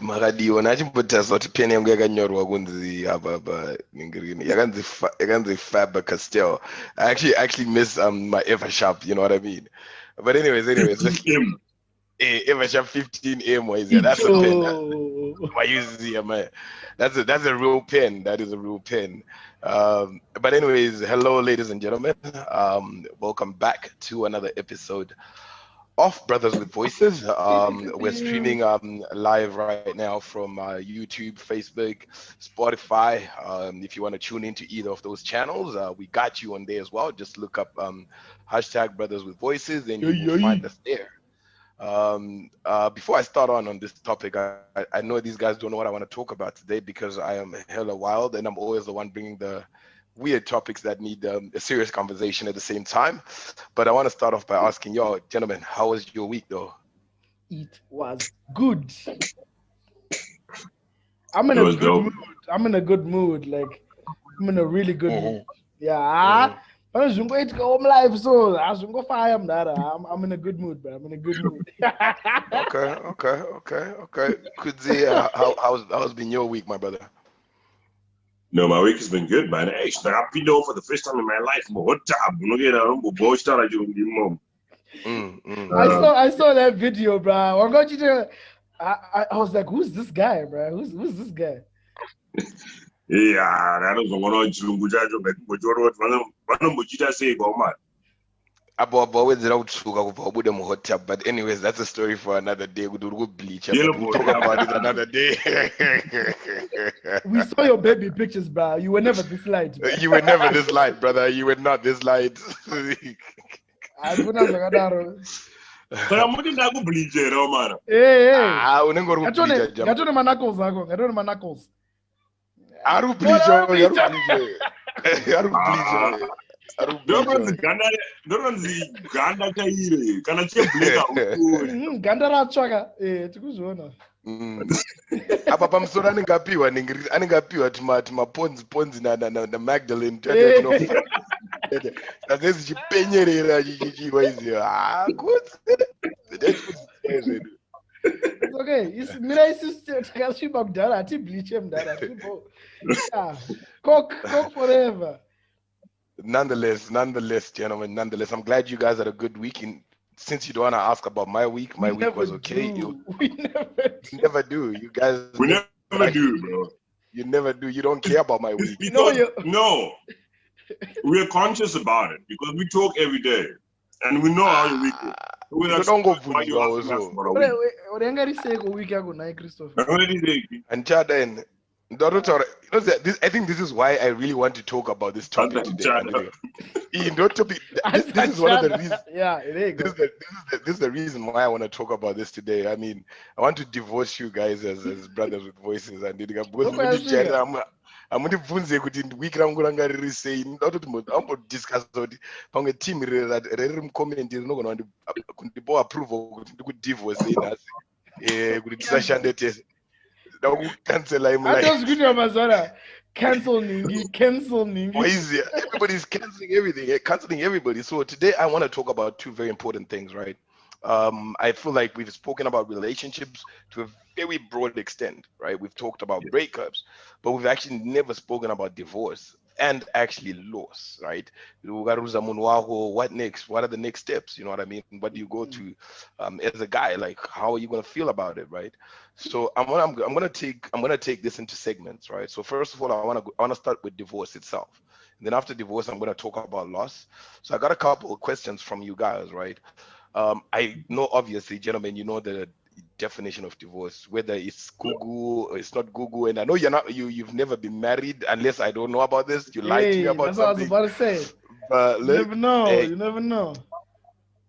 makadiwa nachimbotasa kuti peni yangu yakanyorwa kunzi apa ningirini yakanzi Faber Castell. I actually miss my Eversharp, you know what I mean? But anyways, Eversharp 15M was it? That's a pen. I use man. That's a real pen. That is a real pen. But anyways, hello, ladies and gentlemen. Welcome back to another episode of Brothers with Voices. We're streaming live right now from YouTube, Facebook, Spotify. If you want to tune into either of those channels, we got you on there as well. Just look up hashtag Brothers with Voices and you will find us there. Before I start on this topic, I know these guys don't know what I want to talk about today because I am hella wild and I'm always the one bringing the weird topics that need a serious conversation at the same time. But I want to start off by asking y'all, gentlemen, how was your week though? It was good. I'm in a good mood. I'm in a good mood. Like I'm in a really good mood. Yeah. I'm live, so I'm in a good mood, bro. I'm in a good mood. Okay. Kudzi, how's been your week, my brother? No, my week has been good, man. Hey, happy though for the first time in my life. I saw that video, bro. I was like, who's this guy, bro? Who's this guy? Yeah, that was but anyways, that's a story for another day. We'll bleach. We'll talk about it another day. We saw your baby pictures, bro. You were never this light. Bro. You were never this light, brother. You were not this light. But I'm not going to bleach it, man. Hey. I don't my knuckles. I don't bleach. Apa pamsoro anengapiwa timaponzi na Magdalene chipenyerera chichiwa izi It's okay. Mira takashiba mdara ati bleach mdara. Coke forever. Nonetheless, gentlemen, I'm glad you guys had a good week. Since you don't want to ask about my week was okay. We never do. You guys. We never do, bro. You never do. You don't care about my week. No. We're conscious about it because we talk every day, and we know how your week is. Don't go for it also. And Chad, I think this is why I really want to talk about this topic today. This is one of the reasons. Yeah, it is. This is the reason why I want to talk about this today. I mean, I want to divorce you guys as brothers with voices. And I'm going to funze kuti week rangu ranga riri sei ndauti discuss kuti pamwe team riri mcomment rinogona kundipo approval kuti ndikudivorce nhasi kuti tisashande tese ndakucancela cancel ningi. Everybody's canceling everything, canceling everybody. So today I want to talk about two very important things, right? I feel like we've spoken about relationships to a very broad extent, right? We've talked about breakups, but we've actually never spoken about divorce and actually loss, right? What next? What are the next steps? You know what I mean? What do you go to as a guy? Like, how are you gonna feel about it, right? So I'm gonna take this into segments, right? So first of all, I wanna start with divorce itself. And then after divorce, I'm gonna talk about loss. So I got a couple of questions from you guys, right? I know, obviously, gentlemen, you know the definition of divorce, whether it's Google or it's not Google. And I know you've never been married, unless I don't know about this. You lied to me about something. That's what I was about to say. But You never know.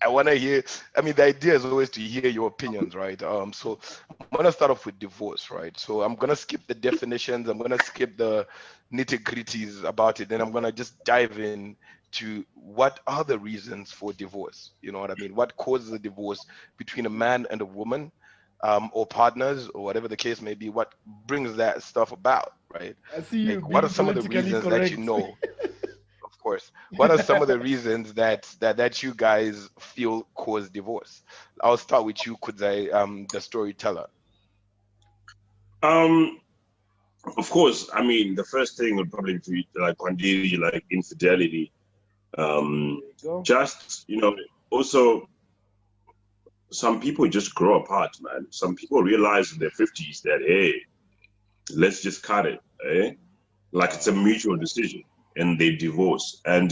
I want to hear, the idea is always to hear your opinions, right? So I'm going to start off with divorce, right? So I'm going to skip the definitions. I'm going to skip the nitty-gritties about it. Then I'm going to just dive in to what are the reasons for divorce. You know what I mean? What causes a divorce between a man and a woman, or partners, or whatever the case may be? What brings that stuff about, right? I see you. What are some of the reasons that you know? Of course. What are some of the reasons that you guys feel cause divorce? I'll start with you, Kudzai, the storyteller. Of course, I mean, the first thing would probably be like Kwandiri, like infidelity. Just, also some people just grow apart, man. Some people realize in their 50s that, hey, let's just cut it, eh? Like it's a mutual decision, and they divorce, and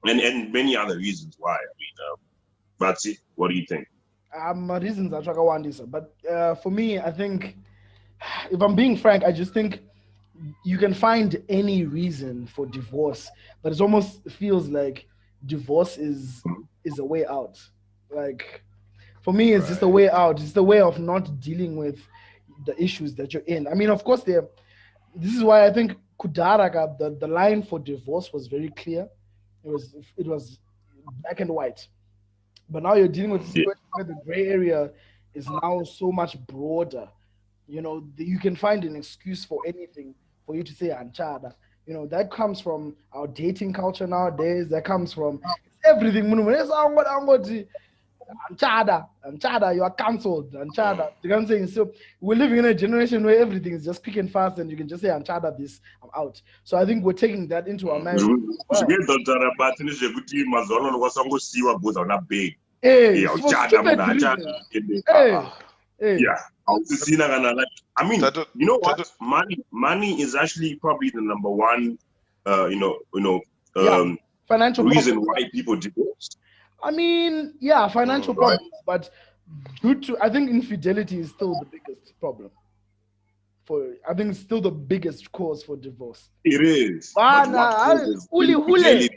many other reasons why. I mean, Batsi, what do you think? Reasons are Chakawandisa, but for me, I think, if I'm being frank, I just think you can find any reason for divorce, but it almost feels like divorce is a way out. Like, for me, it's just a way out. It's the way of not dealing with the issues that you're in. I mean, of course, this is why I think Kudaraga, the line for divorce was very clear. It was black and white. But now you're dealing with a situation where the gray area is now so much broader. You can find an excuse for anything for you to say anchada. That comes from our dating culture nowadays. That comes from everything. Anchada, you are cancelled. Anchada. You know what I'm saying? So we're living in a generation where everything is just quick and fast, and you can just say anchada this, I'm out. So I think we're taking that into our marriage. Hey, yeah. I mean, you know what? Money is actually probably the number one, financial reason problems. why people divorce. I mean, financial problems, but I think infidelity is still the biggest problem. I think it's still the biggest cause for divorce. It is. Uli hule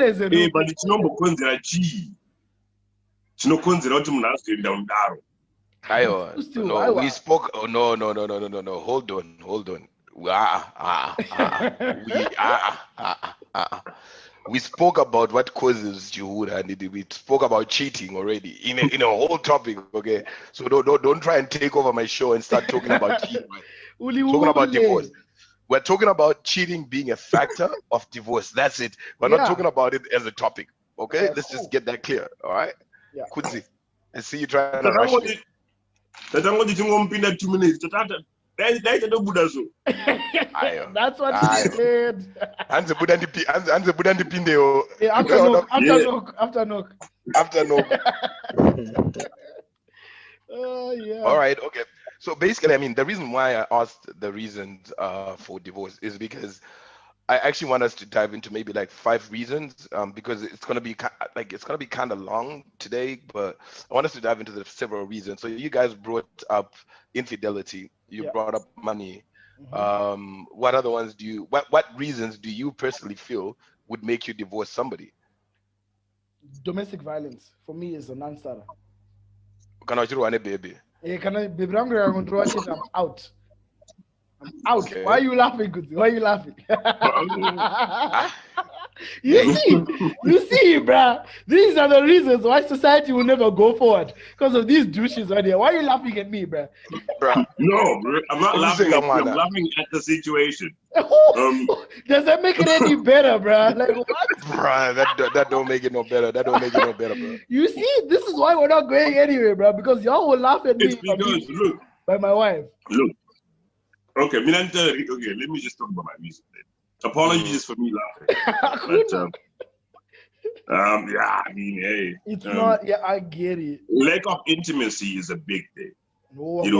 is a real. But it's not because there are G. It's not because there are down. No, we spoke. Oh, no. Hold on. We spoke about what causes Juhud, and we spoke about cheating already in a whole topic. Okay, so don't try and take over my show and start talking about cheating. Talking about divorce. We're talking about cheating being a factor of divorce. That's it. We're not talking about it as a topic. Okay, let's just get that clear. All right. Yeah. Kudzi, I see you trying to rush me. That's what she said. After knock. Yeah. All right. Okay. So basically, I mean, the reason why I asked the reasons for divorce is because I actually want us to dive into maybe like 5 reasons, because it's gonna be kind of long today, but I want us to dive into the several reasons. So you guys brought up infidelity, you brought up money. What other ones what reasons do you personally feel would make you divorce somebody? Domestic violence for me is a non-starter. Can I do one, baby? I'm out. I'm out. Okay. Why are you laughing, Guzi? Why are you laughing? You see, bruh. These are the reasons why society will never go forward, because of these douches right here. Why are you laughing at me, bruh? No, bro, I'm not laughing at you. I'm laughing at the situation. Does that make it any better, bruh? Like what? Bruh, that don't make it no better. That don't make it no better, bro. You see, this is why we're not going anywhere, bruh, because y'all will laugh at me by my wife. Look. Okay, let me just talk about my reason then. Apologies for me laughing. But, I mean, hey. It's not, I get it. Lack of intimacy is a big thing. No, it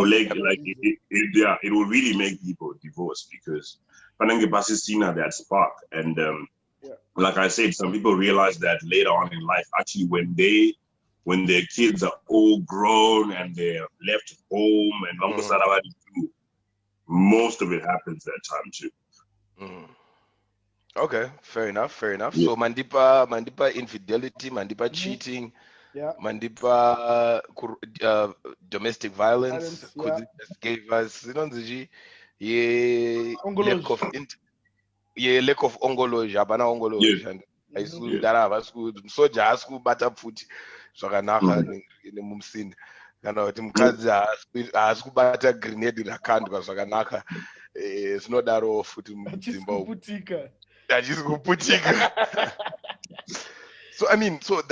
will really make people divorce, because that spark. And like I said, some people realize that later on in life, actually when their kids are all grown and they're left home and most of it happens that time too. Okay, fair enough. Yeah. So Mandipa infidelity, Mandipa cheating, Mandipa domestic violence, gave us lack of ongoloji, abana ongoloji. Soja asku bata futi zvakanaka nemumsini. Kana kuti mukadzi haasi grenade rakandwa zvakanaka, zvinodaro futi mudzimba umu. Hachisi kuputika. So I mean, so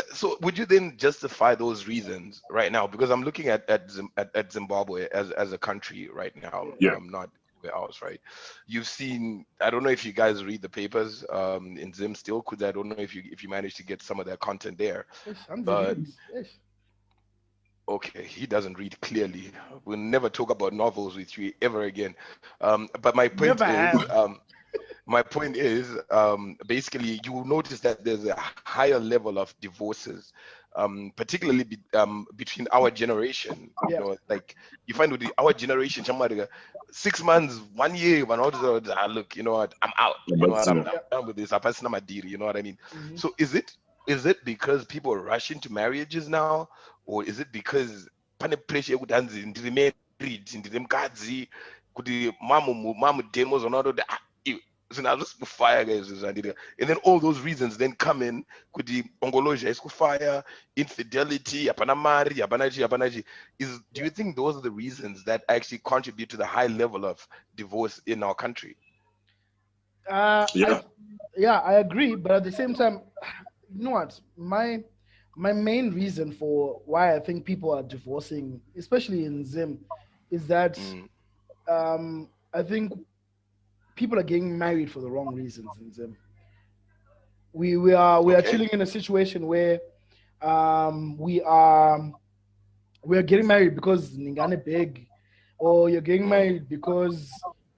would you then justify those reasons right now? Because I'm looking at Zimbabwe as a country right now, Yeah. not anywhere else, right? You've seen, I don't know if you guys read the papers in Zim still, because I don't know if you managed to get some of their content there. But okay, he doesn't read clearly. We'll never talk about novels with you ever again. But my point Never is, have. basically, you will notice that there's a higher level of divorces, particularly between our generation. Yeah. You know, like you find with our generation, somebody 6 months, 1 year, when all this, look, you know what, I'm out. You know what, I'm done with this. I pass my deal. You know what I mean? Mhm. So is it because people rush into marriages now, or is it because pane pressure yekuti hanzi ndiri married, ndiri mukadzi, kuti mamu demos or not, fire guys, and then all those reasons then come in, kuti ongoloja is fire, infidelity, hapana mari, hapana chi. Do you think those are the reasons that actually contribute to the high level of divorce in our country? Yeah. I agree, but at the same time, you know what? My main reason for why I think people are divorcing, especially in Zim, is that I think people are getting married for the wrong reasons in Zim. We are Okay. chilling in a situation where we are getting married because ningane big, or you're getting married because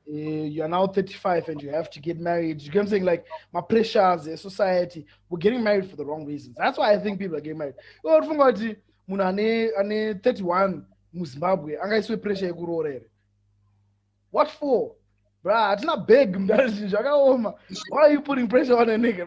you're now 35 and you have to get married. You get what I'm saying? Like, my pressures, the society, we're getting married for the wrong reasons. That's why I think people are getting married. Oh, ane 31 mu Zimbabwe, angaiswe pressure yekurorera. What for? Bruh, it's not big. Why are you putting pressure on a nigga?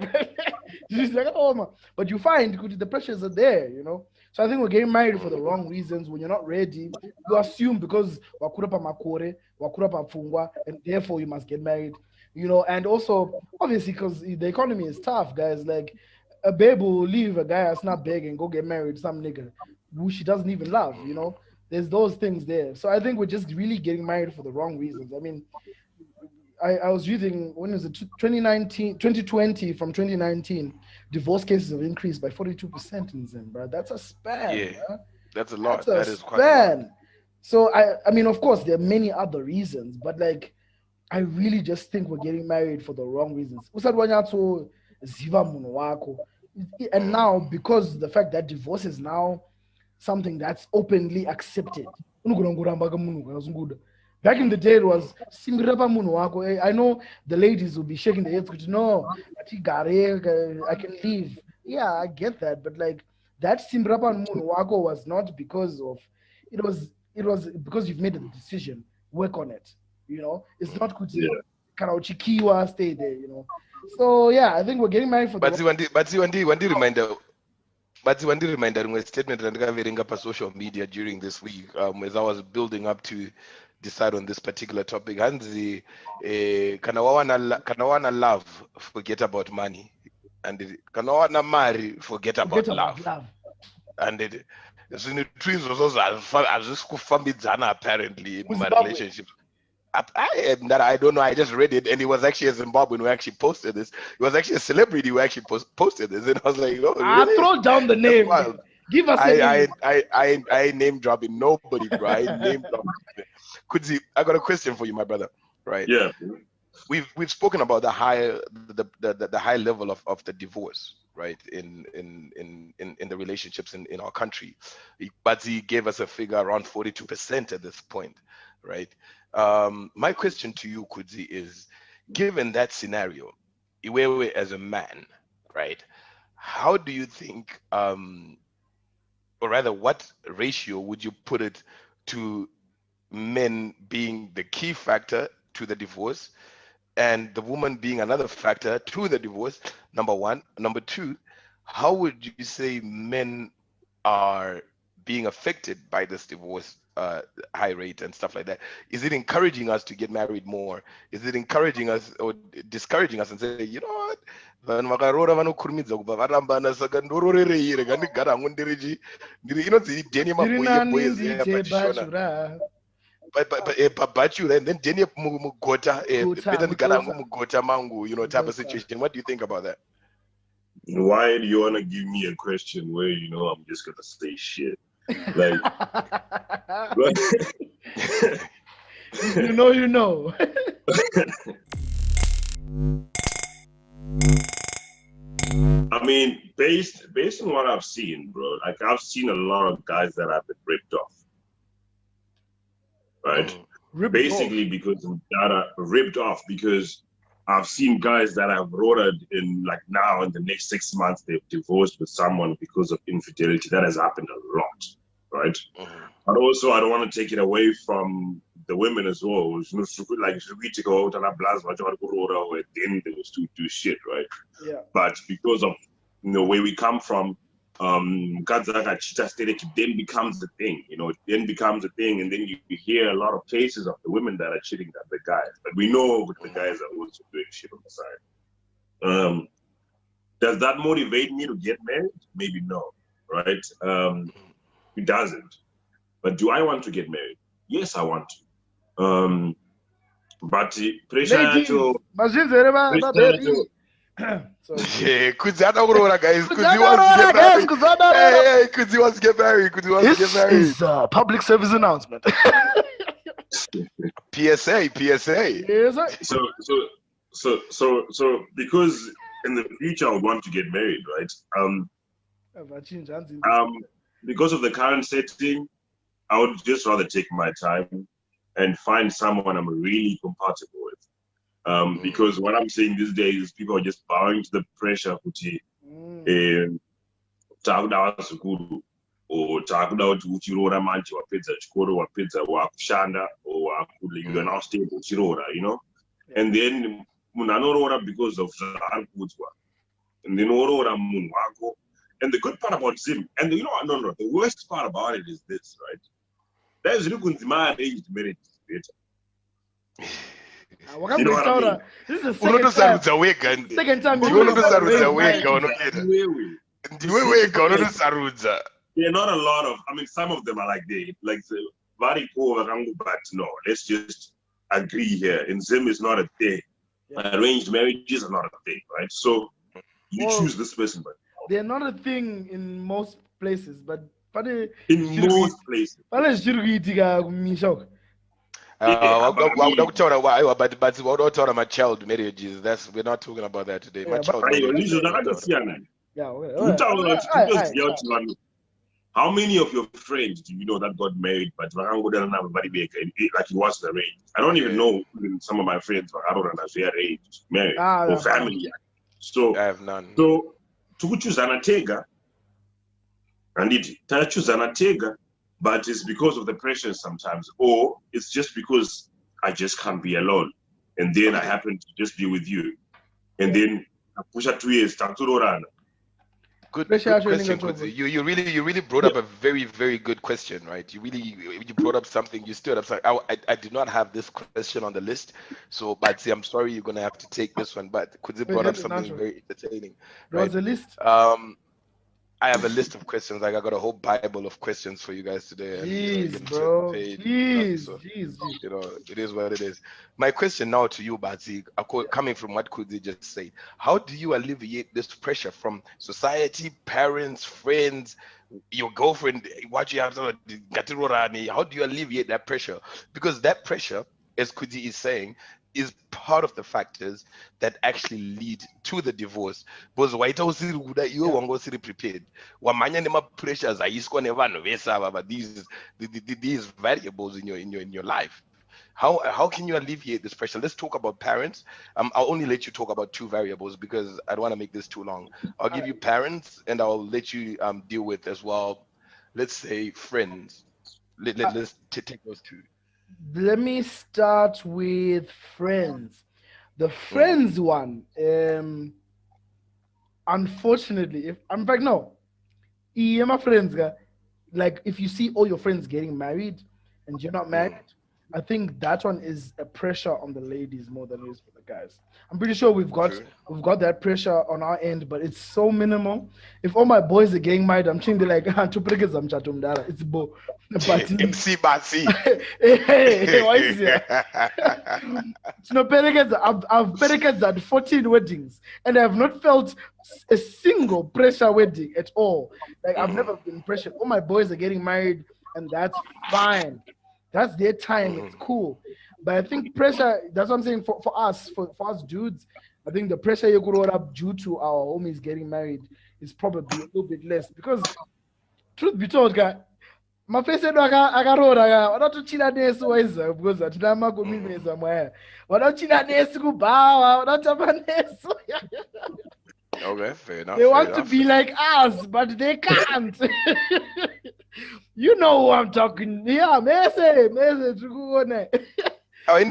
But you find the pressures are there, you know. So I think we're getting married for the wrong reasons. When you're not ready, you assume because wakurapa makore, wakurapa pfungwa, and therefore you must get married, you know. And also, obviously, because the economy is tough, guys. Like, a babe will leave a guy that's not big and go get married to some nigga who she doesn't even love, you know. There's those things there. So I think we're just really getting married for the wrong reasons. I mean, I was reading, when is it, 2020, from 2019, divorce cases have increased by 42% in Zim, bro. That's a span. Yeah, bro. that's a lot. That's That a is quite a lot. span. So I mean, of course, there are many other reasons, but like, I really just think we're getting married for the wrong reasons. And now, because the fact that divorce is now something that's openly accepted. Back in the day, it was I know the ladies will be shaking their heads, no, I can leave. Yeah, I get that, but like, that Simrapa Munwako was not because of it was because you've made a decision. Work on it. You know, it's not kuti Karauchikiwa, stay there, you know. So yeah, I think we're getting married for But one reminder. But one reminder, my statement that I got up social media during this week, as I was building up to decide on this particular topic. Hanzi, kanawana love, forget about money, and kanawana marry, forget about love. And it, so the twins was also as this kufambidzana apparently in my relationship. I don't know. I just read it, and it was actually a Zimbabwean who actually posted this. It was actually a celebrity who actually posted this, and I was like, "Oh, really?" Throw down the name. Give us a name. I name dropping nobody, bro. I name dropping. Kudzi, I got a question for you, my brother. Right? Yeah. We've spoken about the high level of the divorce, right? In the relationships in our country, but he gave us a figure around 42% at this point, right? My question to you, Kudzi, is, given that scenario, Iwewe as a man, right? How do you think, or rather, what ratio would you put it to men being the key factor to the divorce, and the woman being another factor to the divorce? Number one. Number two, how would you say men are being affected by this divorce high rate and stuff like that? Is it encouraging us to get married more? Is it encouraging us or discouraging us and say, you know what, vanhu vakarora vanokurumidza kubva varambana saka ndororereire gandigara hangu ndirichi inonzi idheni maboys yapachishona pabachura, and then dheni mugota beta ndigara hangu mugota mangu, you know, type of situation. What do you think about that? Why do you want to give me a question where you know I'm just gonna say shit? Like, you know, you know. I mean, based on what I've seen, bro. Like, I've seen a lot of guys that have been ripped off, right? Rip Basically, because of data ripped off because I've seen guys that have rotated in like now in the next 6 months they've divorced with someone because of infidelity. That has happened a lot, right? But also I don't want to take it away from the women as well. You know, like we take out and then they will still do shit, right? Yeah. But because of where we come from, cheetah stereotype then becomes a thing, it then becomes a thing, and then you hear a lot of cases of the women that are cheating at the guys, but we know the guys are also doing shit on the side. Does that motivate me to get married? Maybe no, right? It doesn't. But do I want to get married? Yes, I want to. But pressure to yeah, Kudzata Aurora, guys. Kudzi wants to get married. Hey, Kudzi wants to get married. Kudzi wants to get married. This is a public service announcement. PSA. Yes, sir. So because in the future I would want to get married, right? Because of the current setting, I would just rather take my time and find someone I'm really compatible with. Because what I'm seeing these days is people are just bowing to the pressure takuda vasukuru or takuda kuti uchiroora manje wapedza chikoro wapedza wakushanda or you are now stable uchiroora, and then munhu anoroora because of zvaari kuudzwa, and then oroora munhu wako. And the good part about Zim, and the worst part about it is this, right? There's really my arranged marriage is better. You know what I mean? This is the second time There are not a lot of, some of them are like very poor, but no, let's just agree here. In Zim is not a thing. Arranged marriages are not a thing, right? So you choose this person, but they're not a thing in most places, but in most places. But my child marriages, we're not talking about that today. My child how many of your friends do you know that got married but like it wasn't arranged? I don't even know some of my friends are arranged, married, or family. So I have none. So to choose Anatega, and choose Anatega, but it's because of the pressure sometimes, or it's just because I just can't be alone, and then I happen to just be with you, and then I push out 2 years. Good question, Kudzi. You really brought up a very, very good question, right? You brought up something. You stood up. So I did not have this question on the list, so but I'm sorry, you're gonna have to take this one. But Kudzi brought up something very entertaining. Right? What's the list? I have a list of questions. Like I got a whole Bible of questions for you guys today. Jeez, bro. Jeez. It is what it is. My question now to you, Bazi, coming from what Kudzi just said, how do you alleviate this pressure from society, parents, friends, your girlfriend? What you have to how do you alleviate that pressure? Because that pressure, as Kudzi is saying, is part of the factors that actually lead to the divorce. Because white house you won't go prepared. Pressures are these variables in your life. How can you alleviate this pressure? Let's talk about parents. I'll only let you talk about 2 variables because I don't want to make this too long. I'll give you parents and I'll let you deal with as well, let's say friends. Let's take those 2. Let me start with friends. The friends one, unfortunately, my friends, like if you see all your friends getting married and you're not married, I think that one is a pressure on the ladies more than it is for the guys. I'm pretty sure we've got that pressure on our end, but it's so minimal. If all my boys are getting married, I'm thinking like, it's bo. But MC Basi. hey, why is it? I've perekas at 14 weddings, and I have not felt a single pressure wedding at all. Like I've never been pressured. All my boys are getting married, and that's fine. That's their time. It's cool. But I think pressure, that's what I'm saying for us dudes, I think the pressure you grow up due to our homies getting married is probably a little bit less. Because truth be told, guy, my face said I got to chill at this ways because I didn't make me somewhere. What don't chill at this go bow, what don't Okay, fair enough. They want to be like us, but they can't. You know who I'm talking. Yeah, message. I'm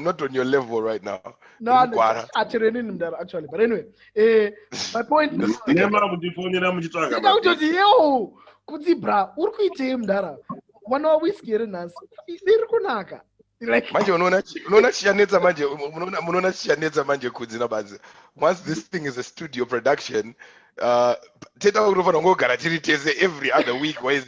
not on your level right now. No, actually. But anyway, my point is like, once this thing is a studio production, every other week, because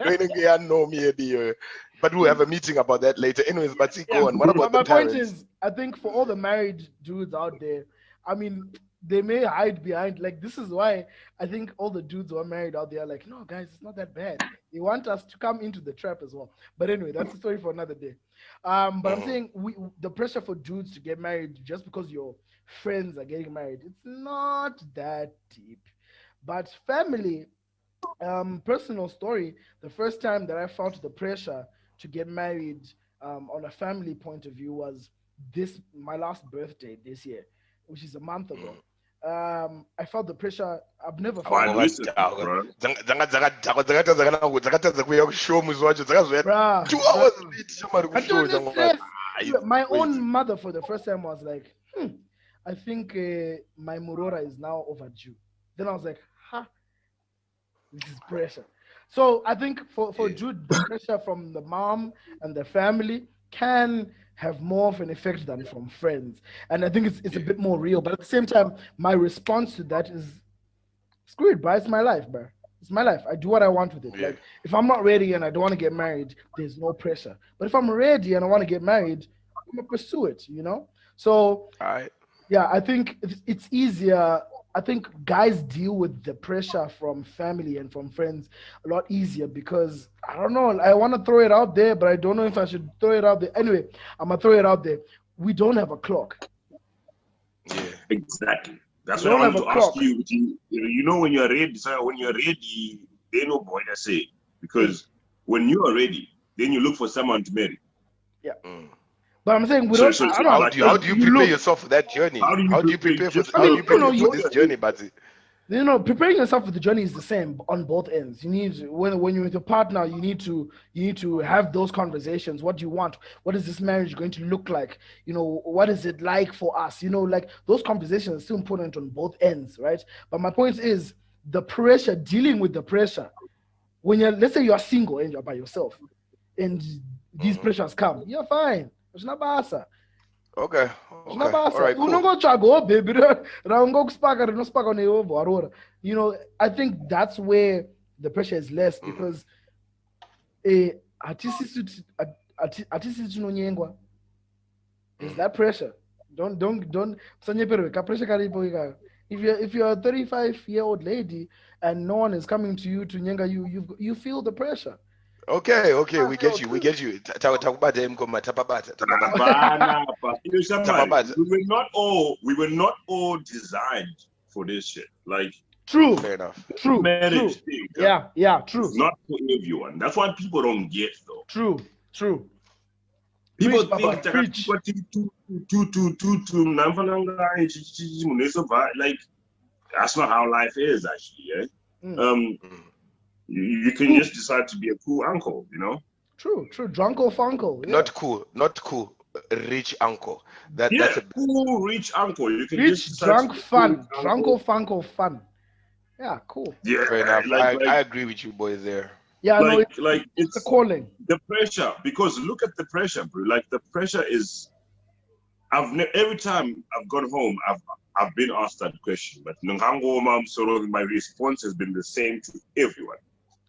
Thursday but we'll have a meeting about that later. Anyways, but see, go on. What about my the parents? point is, I think for all the married dudes out there, I mean, they may hide behind, like, this is why I think all the dudes who are married out there are like, no, guys, it's not that bad. They want us to come into the trap as well. But anyway, that's a story for another day. But I'm saying the pressure for dudes to get married just because your friends are getting married, it's not that deep. But family, personal story, the first time that I felt the pressure to get married on a family point of view was my last birthday this year, which is a month ago. I felt the pressure. I've never felt my own mother for the first time was like, I think my Murora is now overdue. Then I was like, this is pressure. So I think for Jude, the pressure from the mom and the family can have more of an effect than from friends. And I think it's a bit more real. But at the same time, my response to that is, screw it, bro. It's my life, bro. It's my life. I do what I want with it. Yeah. Like, if I'm not ready and I don't want to get married, there's no pressure. But if I'm ready and I want to get married, I'm going to pursue it, you know? So, yeah, I think it's easier. I think guys deal with the pressure from family and from friends a lot easier because, I don't know, I want to throw it out there, but I don't know if I should throw it out there. Anyway, I'm going to throw it out there. We don't have a clock. Yeah, exactly. That's what I want to ask you. You know, when you're ready, they know boy I say. Because when you are ready, then you look for someone to marry. Yeah. But I'm saying, how do you prepare yourself for that journey? How do you prepare for this journey, Bazi? You know, preparing yourself for the journey is the same on both ends. You need when you're with your partner, you need to have those conversations. What do you want? What is this marriage going to look like? You know, what is it like for us? You know, like those conversations are still important on both ends, right? But my point is the pressure, dealing with the pressure. When let's say you're single and you're by yourself, and these pressures come, you're fine. It's not basa. Okay. All right, cool. You know, I think that's where the pressure is less because there's that pressure. Don't if you're a 35-year-old lady and no one is coming to you to nyenga you feel the pressure. Okay, we get you. We were not all designed for this shit. Like, true. Fair enough. True. Marriage thing. Yeah, true. It's not for everyone. That's what people don't get, though. True. People think like that's not how life is actually. You can just decide to be a cool uncle, you know? True. Drunko Funko. Yeah. Not cool. rich uncle. That's Yeah, a cool, rich uncle. You can Rich, just drunk, search fun. rich uncle. Drunko, funko, fun. Yeah, cool. Yeah, fair enough. like I agree with you boys there. Yeah, no, it's like a it's calling. the pressure, because look at the pressure, bro. Like the pressure is, every time I've gone home, I've been asked that question, but my response has been the same to everyone.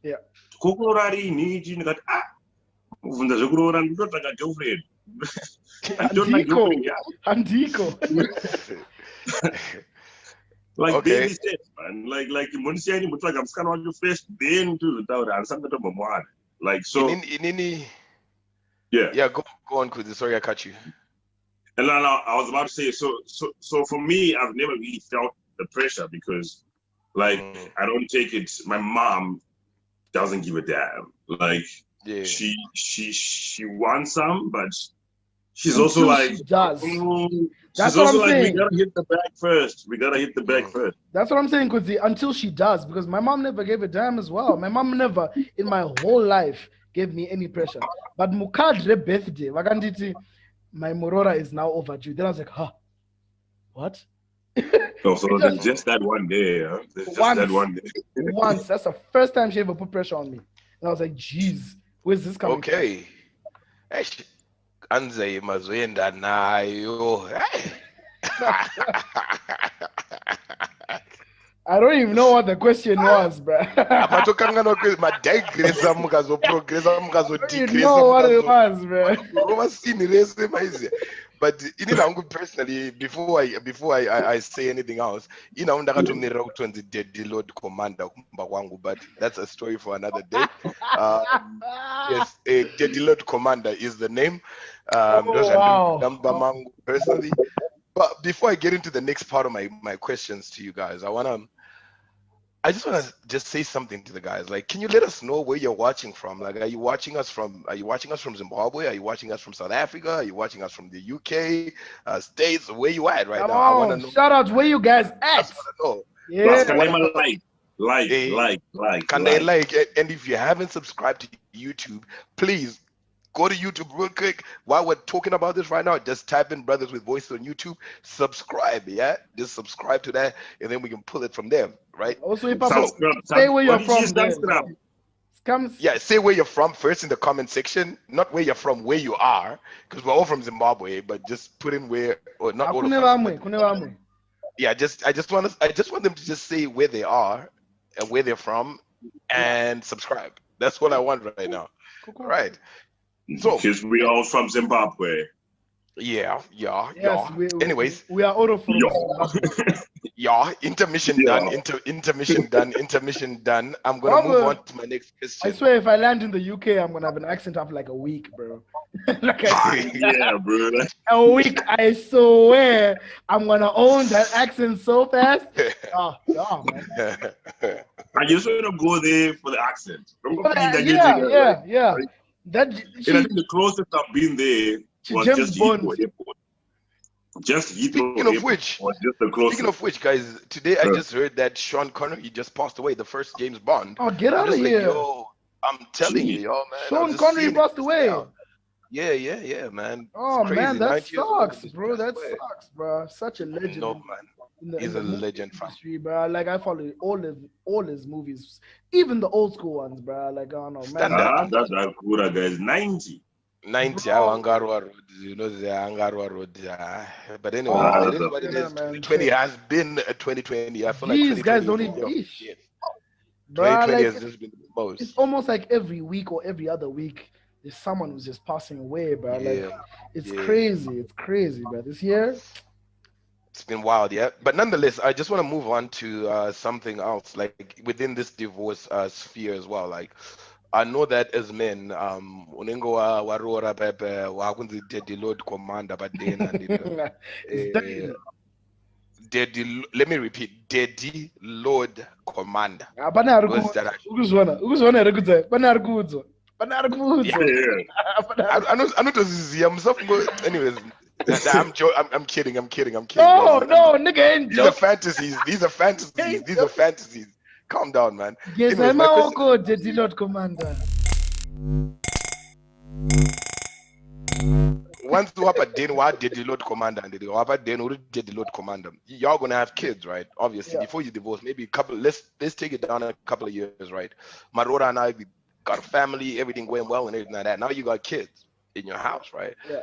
Yeah. Kokorari need you that uvunda zvekurora ndinotsvaga girlfriend. I don't like Andiko. girlfriend, yeah. Andiko. Like Okay. baby steps, man. Like munisiani mutsvaga musikana wacho first, then tozotaura handisangatombomwana. Like so. Yeah. Yeah, go on, Kuzi. Sorry, I cut you. And then I was about to say, so for me, I've never really felt the pressure because, like, I don't take it. My mom doesn't give a damn. Like, Yeah. she wants some, but she's Until also like, she does. That's she's what also I'm like, saying. we gotta hit the bag first. We gotta hit the bag first. That's what I'm saying, Kuzi, until she does, because my mom never gave a damn as well. My mom never, in my whole life, gave me any pressure. But Mukadre birthday, Vakanditi, my Morora is now overdue. Then I was like, huh? What? So there's just that one day, huh? There's just that one day. Once. That's the first time she ever put pressure on me. And I was like, geez, where's this coming from? Okay. Anze mazoenda nayo. I don't even know what the question was, bro. I don't know what it was, bro. But personally, before I say anything else, Dead Lord Commander, but that's a story for another day. Yes, Dead Lord Commander is the name. Wow. Personally. But before I get into the next part of my questions to you guys, I just want to just say something to the guys. Like, can you let us know where you're watching from? Like, are you watching us from Zimbabwe? Are you watching us from South Africa? Are you watching us from the UK, States? Where you at right now? I want to know. Shout out where you guys at. That's what I know. Yeah. Can they like? And if you haven't subscribed to YouTube, please go to YouTube real quick. While we're talking about this right now, just type in Brothers with Voices on YouTube. Subscribe, yeah? Just subscribe to that, and then we can pull it from there, right? Also, say where you're from. Yeah, say where you're from first in the comment section. Not where you're from, where you are, because we're all from Zimbabwe. But just put in where, or not all of us. Yeah, I just want them to just say where they are and where they're from, and subscribe. That's what I want right now. All right. So, because we are all from Zimbabwe. Yeah. Anyways, we are all from Zimbabwe. Yeah, intermission done. Intermission done. I'm gonna move on to my next question. I swear, if I land in the UK, I'm gonna have an accent after like a week, bro. Like yeah, bro. A week, I swear, I'm gonna own that accent so fast. Man. I just want to go there for the accent. Yeah. The closest I've been there was James just Bond. Heathrow Airport. Just Heathrow Speaking of which, guys, today I just heard that Sean Connery just passed away, the first James Bond. Oh, get out of here! Yo, I'm telling you, man. Sean Connery passed away. Yeah, man. Oh man, that sucks, bro. That sucks, bro. Such a legend. No, man. He's a legend, industry, bro. Like I follow all his movies, even the old school ones, bro. Like I don't know, man. That's Akura, guys. 90. 90 Angarwa Road, you know the Angarwa Road. But anyway, 2020 has been a 2020. I feel like these guys don't even 2020 has just been the most. It's almost like every week or every other week there's someone who's just passing away, bro. Like it's crazy. It's crazy, bro. This year it's been wild, yeah. But nonetheless, I just want to move on to something else, like within this divorce sphere as well. Like I know that as men, unengo warora pepe wakunzi Daddy Lord Commander, but then let me repeat, Daddy Lord Commander. Anyways, I'm kidding. No, nigga, these are fantasies. Calm down, man. Yes, I'm a Daddy Lord Commander. once you have a den, what did the Lord commander and you have a den, who did the Lord commander? You're gonna have kids, right? Obviously, Yeah. before you divorce, maybe a couple. Let's take it down a couple of years, right? Marora and I, we got a family, everything going well and everything like that. Now you got kids in your house, right? Yeah.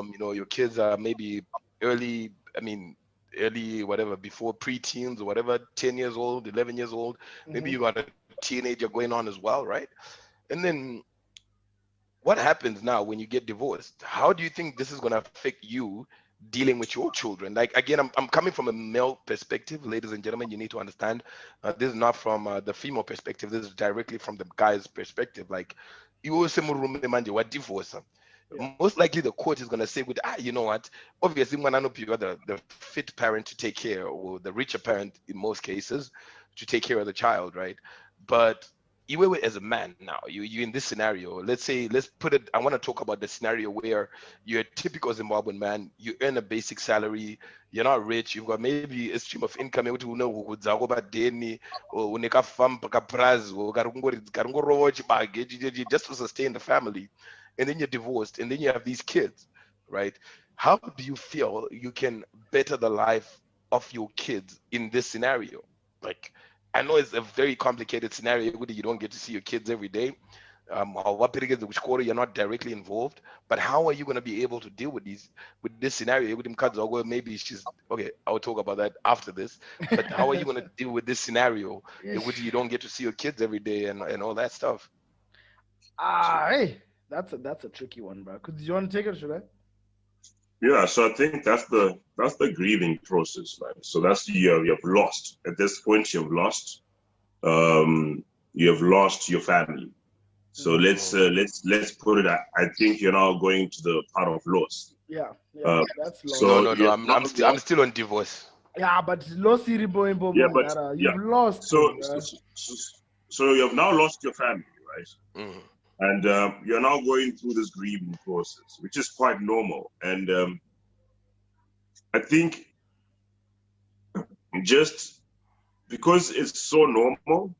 You know, your kids are maybe early. I mean, early whatever before pre-teens or whatever, 10 years old, 11 years old. Maybe Mhm. you got a teenager going on as well, right? And then what happens now when you get divorced? How do you think this is going to affect you dealing with your children? Like, again, I'm coming from a male perspective, ladies and gentlemen. You need to understand, this is not from the female perspective. This is directly from the guy's perspective. Like, you also what divorce. Yeah. Most likely the court is going to say, with you know what, obviously when I know you are the fit parent to take care, or the richer parent in most cases, to take care of the child, right? But you as a man now, you in this scenario, let's put it, I want to talk about the scenario where you're a typical Zimbabwean man, you earn a basic salary, you're not rich, you've got maybe a stream of income, you know, just to sustain the family, and then you're divorced, and then you have these kids, right? How do you feel you can better the life of your kids in this scenario? Like, I know it's a very complicated scenario. You don't get to see your kids every day. You're not directly involved, but how are you going to be able to deal with this scenario? Maybe she's okay. I'll talk about that after this. But how are you going to deal with this scenario in which you don't get to see your kids every day and all that stuff? Hey, that's a tricky one, bro. Could you want to take it, should I? Yeah, so I think that's the grieving process, man. So that's you've lost at this point. You've lost your family. So let's put it. I think you're now going to the part of loss. Yeah, that's lost. So No. I'm still on divorce. Yeah, but lost. Yeah, but You've lost. So you have now lost your family, right? Mm-hmm. And you're now going through this grieving process, which is quite normal. And I think just because it's so normal,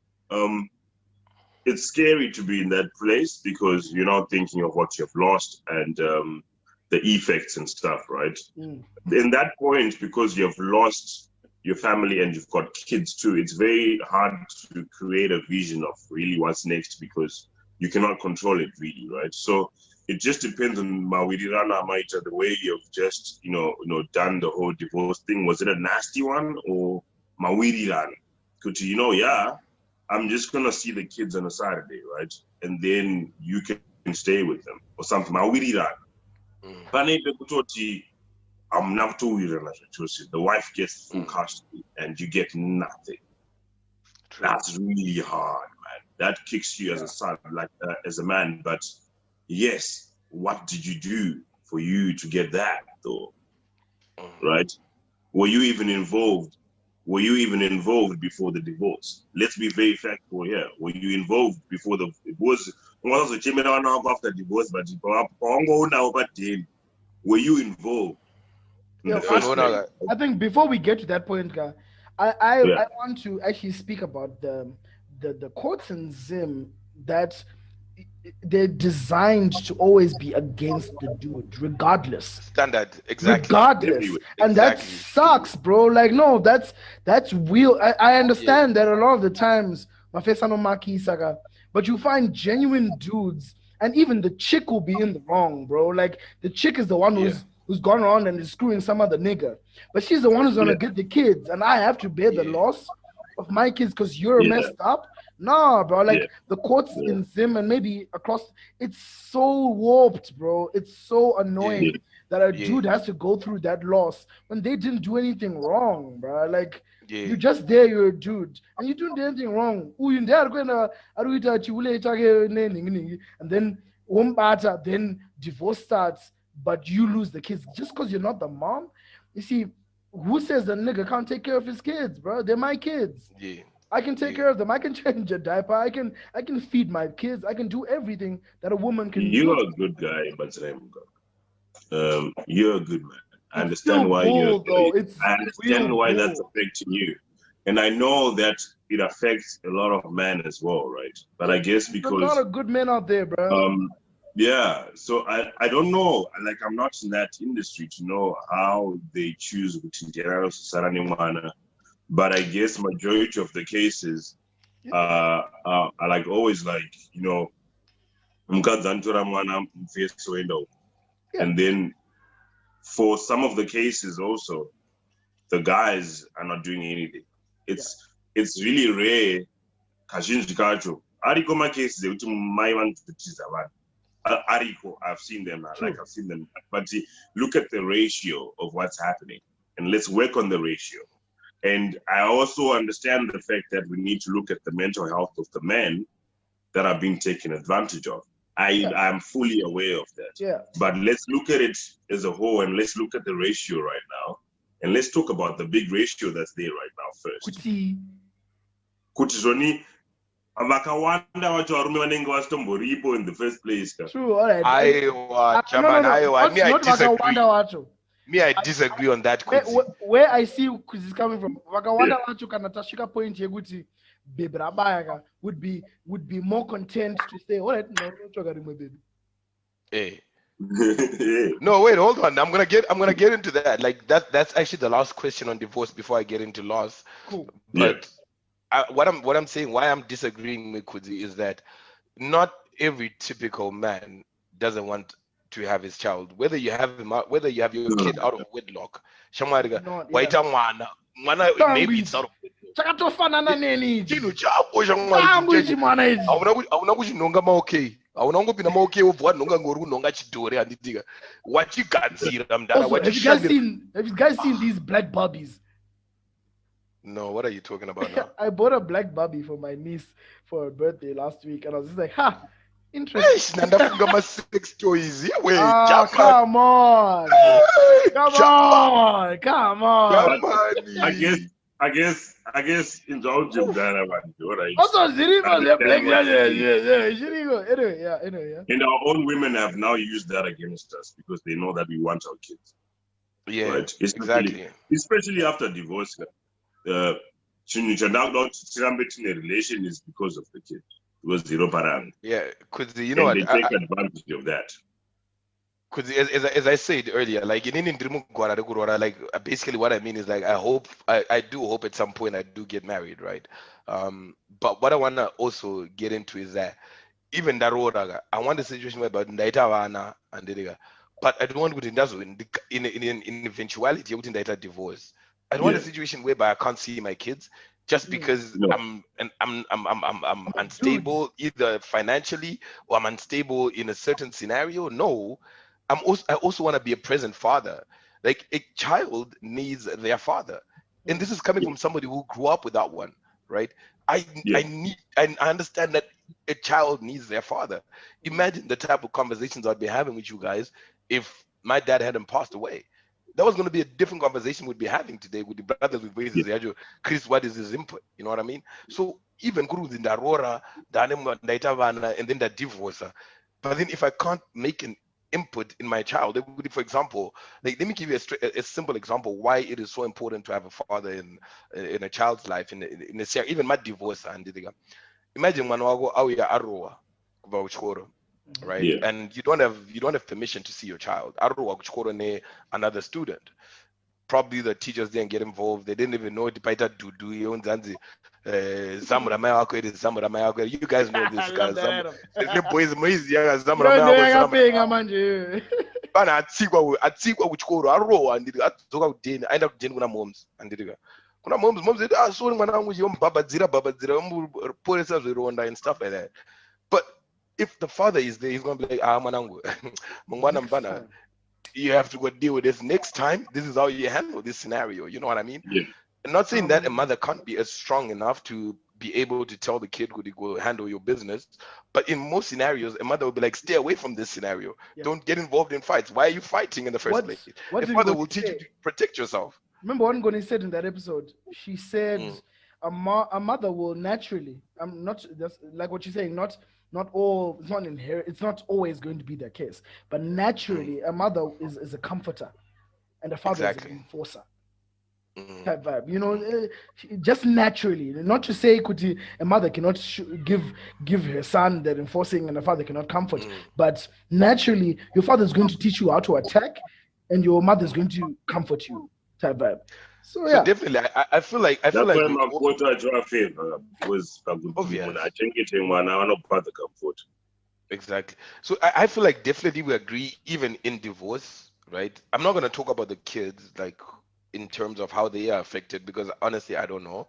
it's scary to be in that place because you're not thinking of what you've lost and the effects and stuff, right? In that point, because you've lost your family and you've got kids too, it's very hard to create a vision of really what's next because you cannot control it really, right? So it just depends on Mawirirana Maita, the way you've just, you know, done the whole divorce thing. Was it a nasty one or Mawirirana? Because, yeah, I'm just going to see the kids on a Saturday, right? And then you can stay with them or something. Mawirirana. I'm not too weird. The wife gets full custody and you get nothing. True. That's really hard, man. That kicks you as a son, like as a man. But yes, what did you do for you to get that, though? Right? Were you even involved? Were you even involved before the divorce? Let's be very factual here. Were you involved before the divorce? After divorce, but were you involved? I think before we get to that point, I want to actually speak about the courts in Zim that they're designed to always be against the dude, regardless. Standard, exactly. Regardless, and that sucks, bro. Like, no, that's real. I understand that a lot of the times, but you find genuine dudes, and even the chick will be in the wrong, bro. Like, the chick is the one who's gone around and is screwing some other nigga, but she's the one who's gonna get the kids, and I have to bear the loss of my kids because you're messed up. Nah, bro. Like the courts in Zim and maybe across, it's so warped, bro. It's so annoying that a dude has to go through that loss when they didn't do anything wrong, bro. Like you just there, you're a dude, and you didn't do anything wrong. And then divorce starts, but you lose the kids just because you're not the mom. You see, who says the nigga can't take care of his kids, bro? They're my kids. Yeah. I can take care of them. I can change a diaper. I can feed my kids. I can do everything that a woman can do. You're a good guy, but you're a good man. I understand why that's affecting you. And I know that it affects a lot of men as well, right? But I guess because there's a lot of good men out there, bro. Yeah, so I don't know. Like I'm not in that industry to know how they choose between general society, but I guess majority of the cases are like always like mukadzi anotora mwana mufeso oenda uko. And then for some of the cases also the guys are not doing anything. It's really rare kazhinji kacho ariko macases ekuti mai vanototidza vanhu ariko. I've seen them, but look at the ratio of what's happening and let's work on the ratio. And I also understand the fact that we need to look at the mental health of the men that are being taken advantage of. I'm fully aware of that. But let's look at it as a whole and let's look at the ratio right now. And let's talk about the big ratio that's there right now first. Kuti zvoni vakawanda vacho varume vanenge vasitomboripo in the first place. True, all right. Me, I disagree on that. Where I see is coming from, vakawanda vacho kana tasvika point yekuti baby rabayaka would be more content to say, all right, no, baby. Hey. No, wait, hold on. I'm gonna get into that. Like that's actually the last question on divorce before I get into laws. Cool. But what I'm saying, why I'm disagreeing with Kudzi is that not every typical man doesn't want to have his child. Whether you have your kid out of wedlock, maybe it's out of wedlock. Have you guys seen these black Barbies? No, what are you talking about now? I bought a black Barbie for my niece for her birthday last week, and I was just like, interesting. Come on. I guess in the old gym that anyway. And our own women have now used that against us because they know that we want our kids. Yeah, right? Especially after divorce. The relation is because of the kid. It was zero param. Yeah, because they take advantage of that. Because as I said earlier, like basically what I mean is like I do hope at some point I do get married, right? But what I wanna also get into is that even that road I want the situation where but I don't want to in eventuality I divorce. I don't want a situation whereby I can't see my kids just because I'm unstable either financially or I'm unstable in a certain scenario. No, I also want to be a present father. Like a child needs their father, and this is coming from somebody who grew up without one, right? I understand that a child needs their father. Imagine the type of conversations I'd be having with you guys if my dad hadn't passed away. That was going to be a different conversation we'd be having today with the brothers with Ways Chris, what is his input? You know what I mean? So even Gurus in the Aurora, and then the divorce. But then if I can't make an input in my child, for example, like let me give you a simple example why it is so important to have a father in a child's life in a even my divorce and imagine Manawago Awiya Aroa about right? Yeah. And you don't have permission to see your child. Another student. Probably the teachers didn't get involved. They didn't even know the Paita Dudu, you guys know this guy. The boys kuna moms said sorry mwanangu and stuff like that. But if the father is there, he's gonna be like, manangu, you have to go deal with this next time. This is how you handle this scenario. You know what I mean? Yeah. I'm not saying that a mother can't be as strong enough to be able to tell the kid to go handle your business, but in most scenarios, a mother will be like, stay away from this scenario. Yeah. Don't get involved in fights. Why are you fighting in the first place? A father will teach you to protect yourself. Remember what Ngoni said in that episode? She said a mother will naturally, not that's like what you're saying, not all, it's not inherent, it's not always going to be the case, but naturally a mother is a comforter and a father is an enforcer. type vibe. You know, just naturally. Not to say could a mother cannot give her son that enforcing and a father cannot comfort, but naturally your father is going to teach you how to attack, and your mother is going to comfort you type vibe. So So yeah, definitely, I feel like That's why we my all- quota to favor was Obvious. I think it's in one hour about the comfort. exactly. So I feel like definitely we agree, even in divorce, right? I'm not gonna talk about the kids like in terms of how they are affected because honestly I don't know.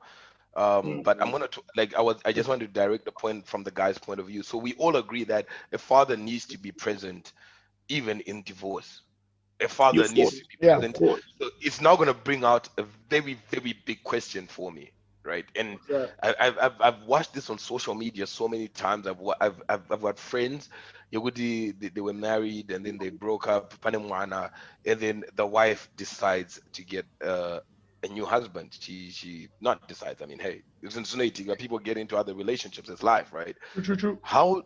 But I'm gonna like I just want to direct the point from the guy's point of view. So we all agree that a father needs to be present even in divorce. A father Of needs course. to be Yeah. present. Of course. So it's now gonna bring out a very, very big question for me, right? And yeah. I've watched this on social media so many times. I've got friends, they were married and then they broke up, panemwana, and then the wife decides to get a new husband. She not decides. I mean, hey, it's insinuating that people get into other relationships. It's life, right? True. How,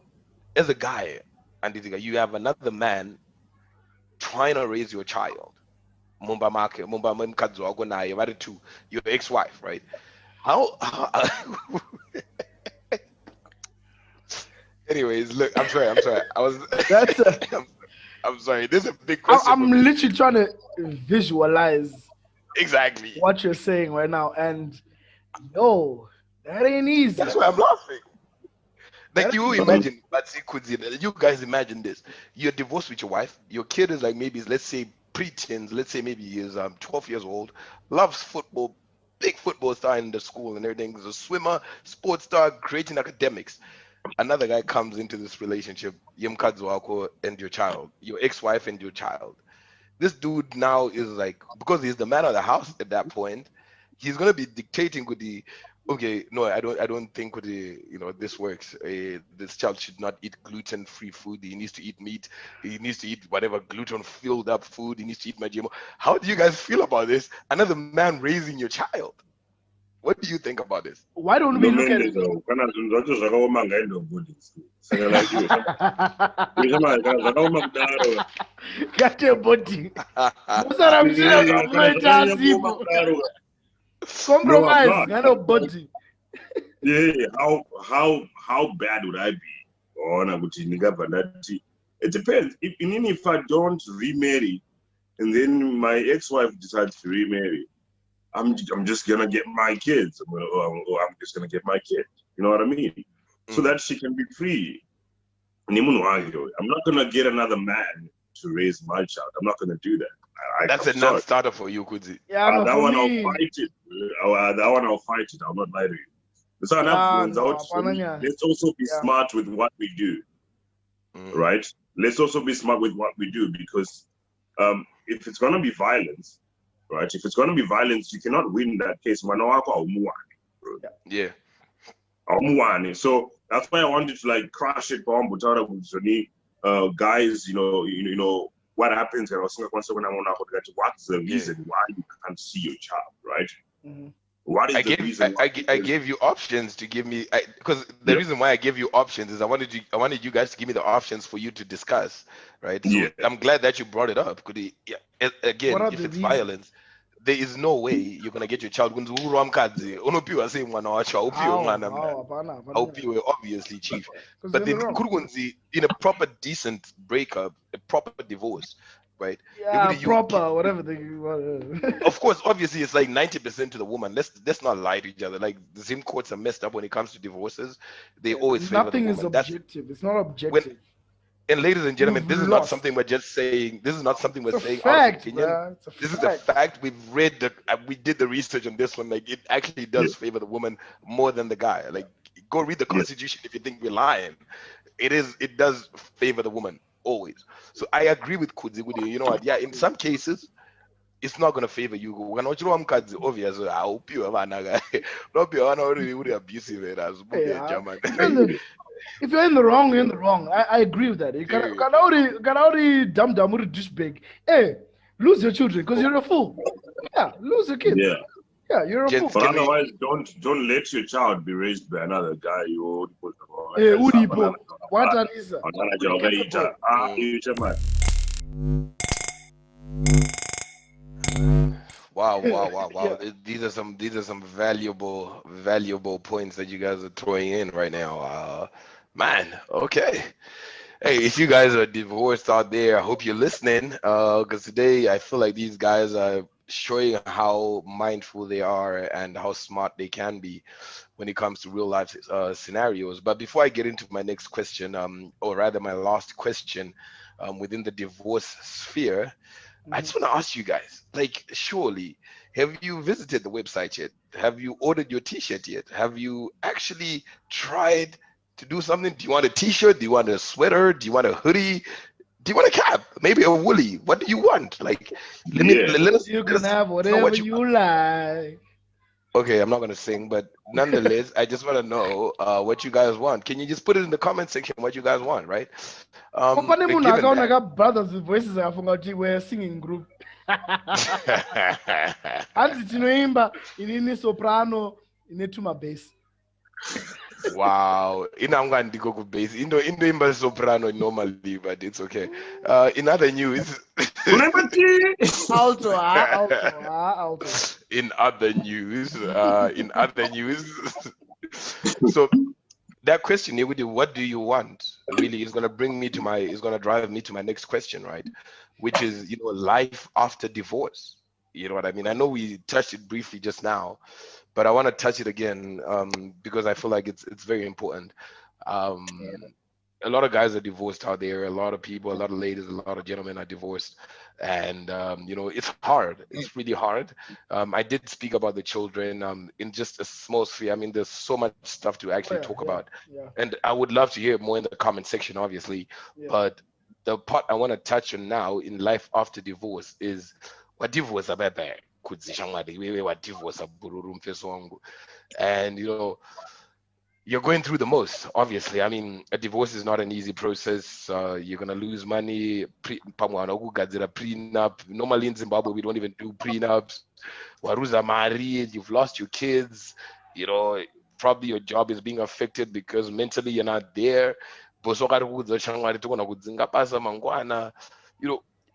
as a guy, and you have another man trying to raise your child, mumba make mumba mumkazi wako naye bari two, your ex-wife, right? How anyways, look, I'm sorry. I was That's I'm sorry. This is a big question. I'm for me. literally trying to visualize Exactly. what you're saying right now, and yo, that ain't easy. That's why I'm laughing. Like That you ain't imagine, but you guys imagine this. You're divorced with your wife. Your kid is like maybe let's say pre-teens. Let's say maybe he is 12 years old. Loves football, big football star in the school and everything. Is a swimmer, sports star, great in academics. Another guy comes into this relationship, Yemkadzwako and your child, your ex-wife and your child. This dude now is like, because he's the man of the house at that point, he's gonna be dictating with the, okay, no, I don't think with the, this works. This child should not eat gluten-free food. He needs to eat meat. He needs to eat whatever gluten-filled up food. He needs to eat GMO. How do you guys feel about this? Another man raising your child. What do you think about this? Why don't we look at it? Kana zvinhu zvacho zvakaoma ngaendobodi saka like you ndizvama zvakaoma kudaro Got your body. Musara mchira zvinoita asipo. Compromise, not. got a body. Yeah, how bad would I be? Ona kuti ndingabva ndati it depends. If I don't remarry and then my ex-wife decides to remarry, I'm just gonna get my kids. I'm just gonna get my kid. You know what I mean? So that she can be free. I'm not gonna get another man to raise my child. I'm not gonna do that. That's a non-starter for you, Kudzi. Yeah, no, that for one me, I'll fight it. That one I'll fight it. I'll not lie to you. So let's also be smart with what we do, right? Let's also be smart with what we do because if it's gonna be violence, right? If it's gonna be violence, you cannot win that case. Yeah. So that's why I wanted to like crash it bomb guys, you know what happens and what's the reason why you can't see your child, right? What is the reason? I gave you options to give me because the reason why I gave you options is I wanted you guys to give me the options for you to discuss, right? So I'm glad that you brought it up. Again, if it's violence, there is no way you're gonna get your child. Obviously, chief. But then in a proper decent breakup, a proper divorce, right? Yeah, proper, whatever they want. Of course, obviously, it's like 90% to the woman. Let's not lie to each other. Like the same courts are messed up when it comes to divorces. They always favor the woman. Nothing is objective. It's not objective. And ladies and gentlemen, this is not something we're just saying. This is not something we're saying out of opinion. This is a fact. We've read we did the research on this one. Like it actually does favor the woman more than the guy. Like go read the Constitution if you think we're lying. It does favor the woman always. So I agree with Kudzi. You know what? Yeah, in some cases, it's not gonna favor you. When obviously, I hope you have abusive. If you're in the wrong, you're in the wrong. I agree with that. You can already dumb douchebag. Hey, lose your children because you're a fool. Yeah, lose your kids. Yeah, you're a fool. But otherwise, don't let your child be raised by another guy. Hey, Udipo, what an is Wow, wow, wow, wow. Yeah. These are some valuable points that you guys are throwing in right now. Man, okay. Hey, if you guys are divorced out there, I hope you're listening. Because today I feel like these guys are showing how mindful they are and how smart they can be when it comes to real life scenarios. But before I get into my next question, or rather my last question, within the divorce sphere, I Mhm. just want to ask you guys, like, surely, have you visited the website yet? Have you ordered your t-shirt yet? Have you actually tried to do something? Do you want a t-shirt? Do you want a sweater? Do you want a hoodie? Do you want a cap? Maybe a woolly? What do you want? Like, Yeah. You let can us have know whatever what you you like. Okay, I'm not gonna sing, but nonetheless, I just want to know what you guys want. Can you just put it in the comment section what you guys want, right? Kopane munhu Given akaona that, ka brothers voices akafunga kuti we're a singing group. Hanzi tinoimba inini soprano ine tuma bass. wow, inamngandiko ku bass, into imba soprano normally, but it's okay. In other news, Remember Alto, alto. in other news, so that question, Yehudi, what do you want? Really is gonna drive me to my next question, right? Which is, life after divorce. You know what I mean? I know we touched it briefly just now, but I want to touch it again, because I feel like it's very important. Um, a lot of guys are divorced out there. A lot of people, a lot of ladies, a lot of gentlemen are divorced, and it's hard. It's really hard. I did speak about the children, in just a small sphere. I mean, there's so much stuff to actually talk about, Yeah. and I would love to hear more in the comment section, obviously. Yeah. But the part I want to touch on now in life after divorce is what divorce about that. And you're going through the most, obviously. I mean, a divorce is not an easy process. You're gonna lose money. Prenup. Normally in Zimbabwe, we don't even do prenups. Waruza mari, you've lost your kids. Probably your job is being affected because mentally you're not there.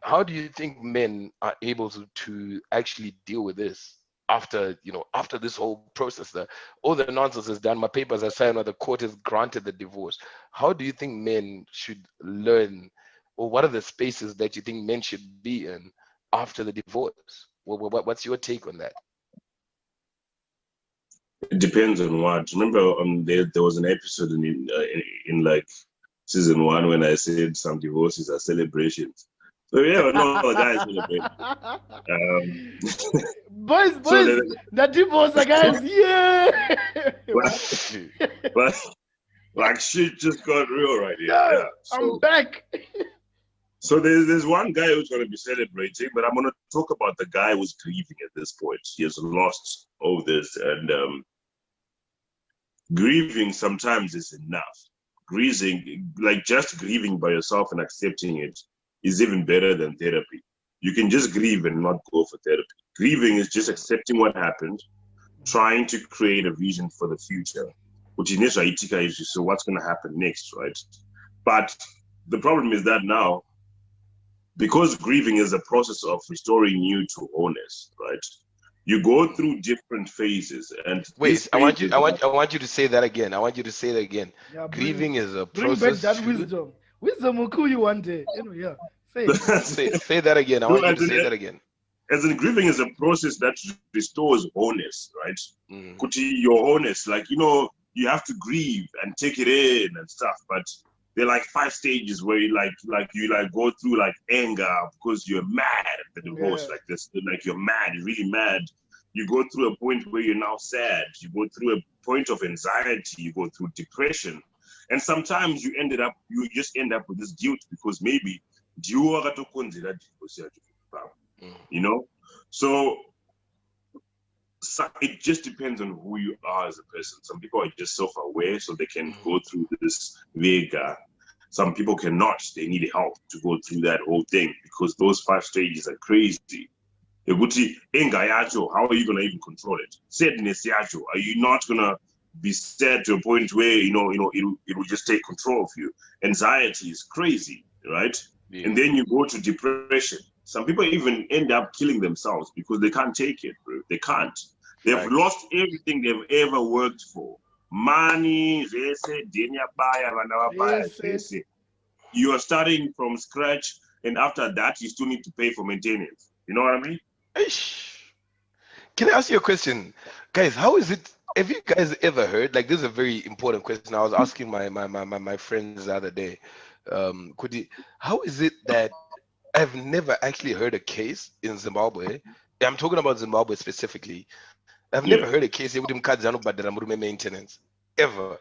How do you think men are able to actually deal with this after this whole process? All the nonsense is done, my papers are signed, or the court has granted the divorce. How do you think men should learn, or what are the spaces that you think men should be in after the divorce? What's your take on that? It depends on what. Remember, there was an episode in like season 1 when I said some divorces are celebrations. So yeah, no, the guys celebrate. Boys, So the divorce, guys, yeah. but like shit just got real right here. Yeah, Yeah. I'm back. So there's one guy who's going to be celebrating, but I'm going to talk about the guy who's grieving at this point. He has lost all this, and grieving sometimes is enough. Grieving, like just grieving by yourself and accepting it, is even better than therapy. You can just grieve and not go for therapy. Grieving is just accepting what happened, trying to create a vision for the future. So what's going to happen next, right? But the problem is that now, because grieving is a process of restoring you to wholeness, right? You go through different phases, and wait. I want you to say that again. I want you to say that again. Yeah, Grieving is a bring process. back that wisdom. Wisdom will cool you one day. Yeah. Say it. say that again. I want you to say that again. As in, grieving is a process that restores wholeness, right? Kuti, your wholeness, like, you have to grieve and take it in and stuff, but there are like 5 stages where you go through like anger because you're mad at the divorce, like this, like you're mad, you're really mad. You go through a point where you're now sad. You go through a point of anxiety. You go through depression, and sometimes you just end up with this guilt because maybe so it just depends on who you are as a person. Some people are just self-aware, so they can go through this vega. Some people cannot. They need help to go through that whole thing because those 5 stages are crazy. How are you going to even control it? Sadness, are you not going to be sad to a point where it will just take control of you? Anxiety is crazy, right? Yeah. And then you go to depression. Some people even end up killing themselves because they can't take it, bro. They can't. They've Right. lost everything they've ever worked for. Money, you are starting from scratch, and after that, you still need to pay for maintenance. You know what I mean? Eish. Can I ask you a question, guys? How is it? Have you guys ever heard? Like, this is a very important question. I was asking my friends the other day. How is it that I've never actually heard a case in Zimbabwe? I'm talking about Zimbabwe specifically. I've never heard a case with him maintenance ever.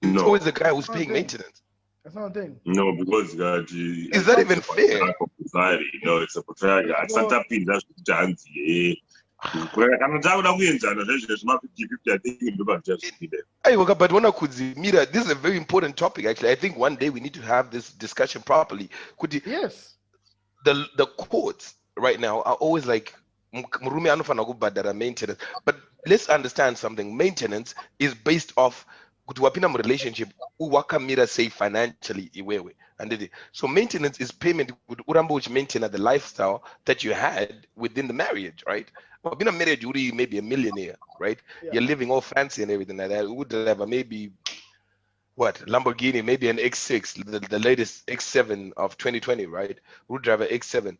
It's No, always the guy who's paying Okay. maintenance. That's not a thing. no, because Is that even fair? society? No, it's a portrayal. It's not a pin. That's chance. Hey, Waka, but when I could see, Mira, this is a very important topic. Actually, I think one day we need to have this discussion properly. Yes. The courts right now are always like Murume anofana kubhadhara maintenance, but let's understand something. Maintenance is based off kuti wapinda relationship wakamira say financially iwewe, and so maintenance is payment kuti urambe uchimaintain the lifestyle that you had within the marriage, right? Wapinda marriage uri maybe a millionaire, right? Yeah. You're living all fancy and everything like that. Would have maybe what Lamborghini, maybe an X6, the latest X7 of 2020, right? Would drive an X7.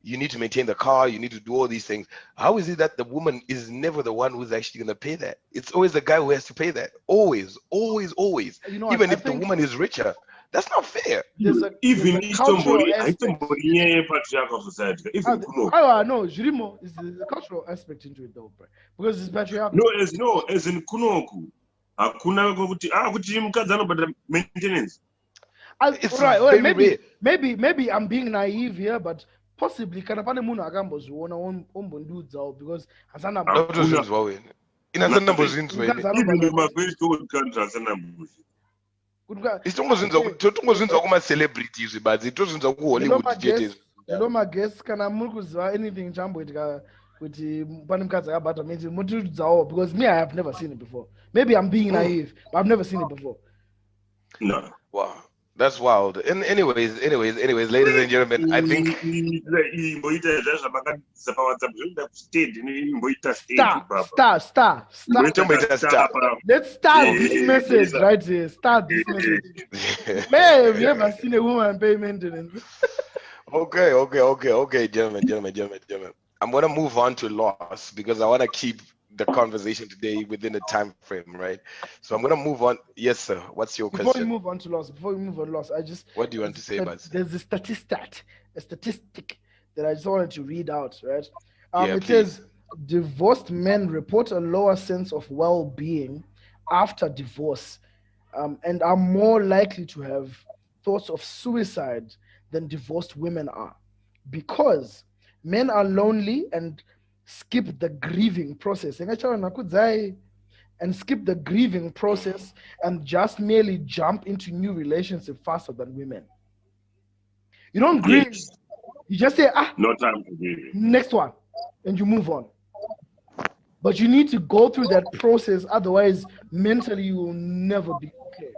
You need to maintain the car, you need to do all these things. How is it that the woman is never the one who's actually going to pay that? It's always the guy who has to pay that. Always, always, always. You know what, Even I if the think woman is richer, that's not fair. there's Even a cultural somebody, aspect. patriarchal society. Even No, Jurimo is the cultural aspect into it though, bro. Because it's patriarchal. as in kunoku. Hakuna kuti kuti mukadzi anobhadhara maintenance. It's Right, very maybe, rare. maybe I'm being naive here, but possibly kana pane munhu akambozviona ombondiudzawo because hasana Ndotozvinzwa wena. Inazandambozvinzwa ine. Even in my very old country, hasana mbuzi. Tongozvinzwa kuma-celebrities but tozvinzwa kuhollywood chete. Hello maguest, kana muri kuziva anything chamboitika kuti pane mukadzi akabhadhara maintenance mutiudzawo because me I have never seen it before. Maybe I'm being naive, but I've never seen it before. No. Wow, that's wild. And anyways, ladies and gentlemen, I think Star. Let's start this message right here. Start this message. Man, have you ever seen a woman pay maintenance? Okay, gentlemen. I'm gonna move on to loss because I want to keep the conversation today within the time frame, right? So I'm gonna move on. Yes, sir. What's your Before we question? move on to loss, I just What do you want to say, Buzz? there's a statistic that I just wanted to read out, right? Yeah, it says divorced men report a lower sense of well-being after divorce, and are more likely to have thoughts of suicide than divorced women are, because men are lonely and skip the grieving process. And skip the grieving process and just merely jump into new relationship faster than women. You don't grieve. Yes. You just say, No time to grieve. next one, and you move on. But you need to go through that process, otherwise mentally you will never be okay.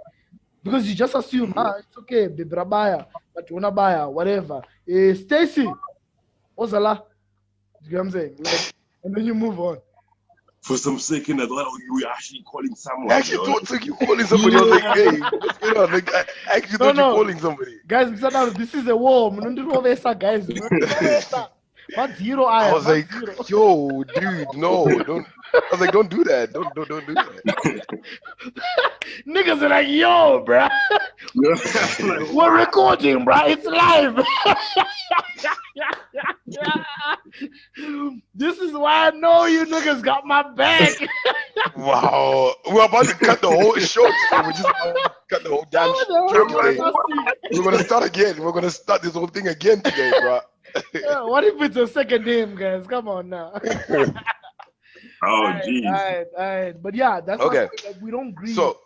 Because you just assume, it's okay, bibrabaya, but unabaya, whatever. Stacy, Ozala. You know what I'm saying? Like, and then you move on. For some second, I thought you were actually calling someone. I actually thought you calling somebody. I was like, hey, what's going on? Like, I actually thought you calling somebody. Guys, this is a war. Guys. What zero I was like, yo, dude, no, don't. I was like, don't do that. Don't do that. Niggas are like, yo, bruh. We're recording, bruh. It's live. This is why I know you niggas got my back. Wow, we're about to cut the whole show. We're just about to cut the whole damn show today. We're gonna start again. We're gonna start this whole thing again today, bro. Yeah, what if it's a second name, guys? Come on now. Oh, geez. All right. But yeah, that's okay. Like, we don't grieve. So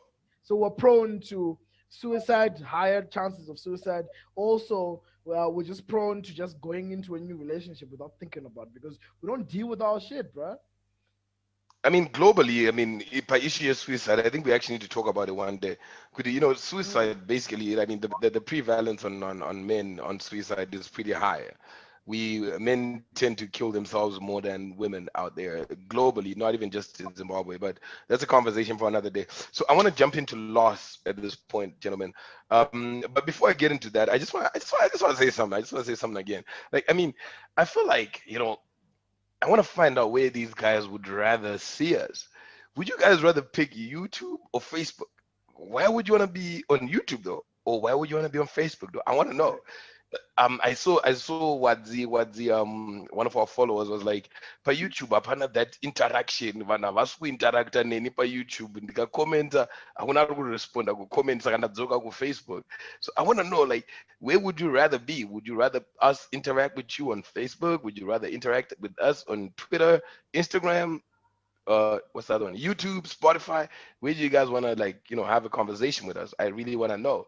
we're prone to suicide, higher chances of suicide. Also, well, we're just prone to just going into a new relationship without thinking about it because we don't deal with our shit, bro. I mean, globally, I mean, by issue of suicide, I think we actually need to talk about it one day. Suicide basically, I mean, the prevalence on men on suicide is pretty high. men tend to kill themselves more than women out there globally, not even just in Zimbabwe, but that's a conversation for another day. So I want to jump into loss at this point, gentlemen. But before I get into that, I just want to say something. I just want to say something again. Like, I mean, I feel like, I want to find out where these guys would rather see us. Would you guys rather pick YouTube or Facebook? Why would you want to be on YouTube though? Or why would you want to be on Facebook though? I want to know. I saw what the one of our followers was like, pa YouTube apana that interaction vana vasu interacta neni pa YouTube ndika commenta hakuna ari kuresponda ku comments saka ndadzoka ku Facebook. So I want to know, like, where would you rather be? Would you rather us interact with you on Facebook? Would you rather interact with us on Twitter, Instagram, what's the other one, YouTube, Spotify? Where do you guys want to, like, have a conversation with us? I really want to know.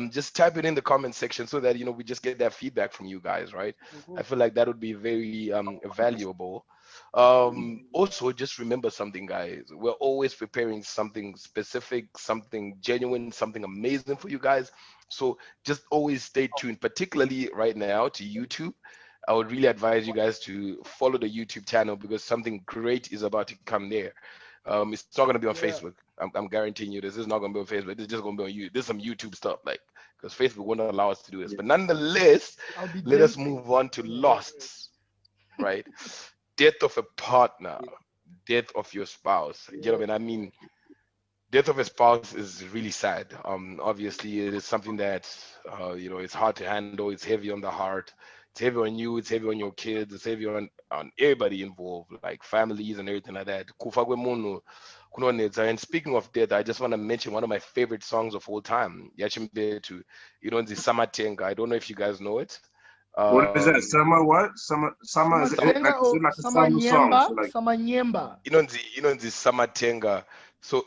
Just type it in the comment section so that we just get that feedback from you guys, right? I feel like that would be very valuable. Also, just remember something, guys. We're always preparing something specific, something genuine, something amazing for you guys. So just always stay tuned, particularly right now to YouTube. I would really advise you guys to follow the YouTube channel because something great is about to come there. It's not going to be on Facebook. I'm guaranteeing you this is not going to be on Facebook. It's just going to be on YouTube. There's some YouTube stuff, like, because Facebook won't allow us to do this. But nonetheless, let us move on to lost, right? Death of a partner, death of your spouse. Gentlemen, I mean, death of a spouse is really sad. Obviously, it is something that, it's hard to handle. It's heavy on the heart. It's heavy on you, it's heavy on your kids, it's heavy on everybody involved, like families and everything like that. Kufa kwemunhu kunonetsa. And speaking of death, I just want to mention one of my favorite songs of all time, Yachimbetu, the Samatenga. I don't know if you guys know it. What is that? Summer what? Summer is like a summer song. So like, Samanyemba. The Samatenga. So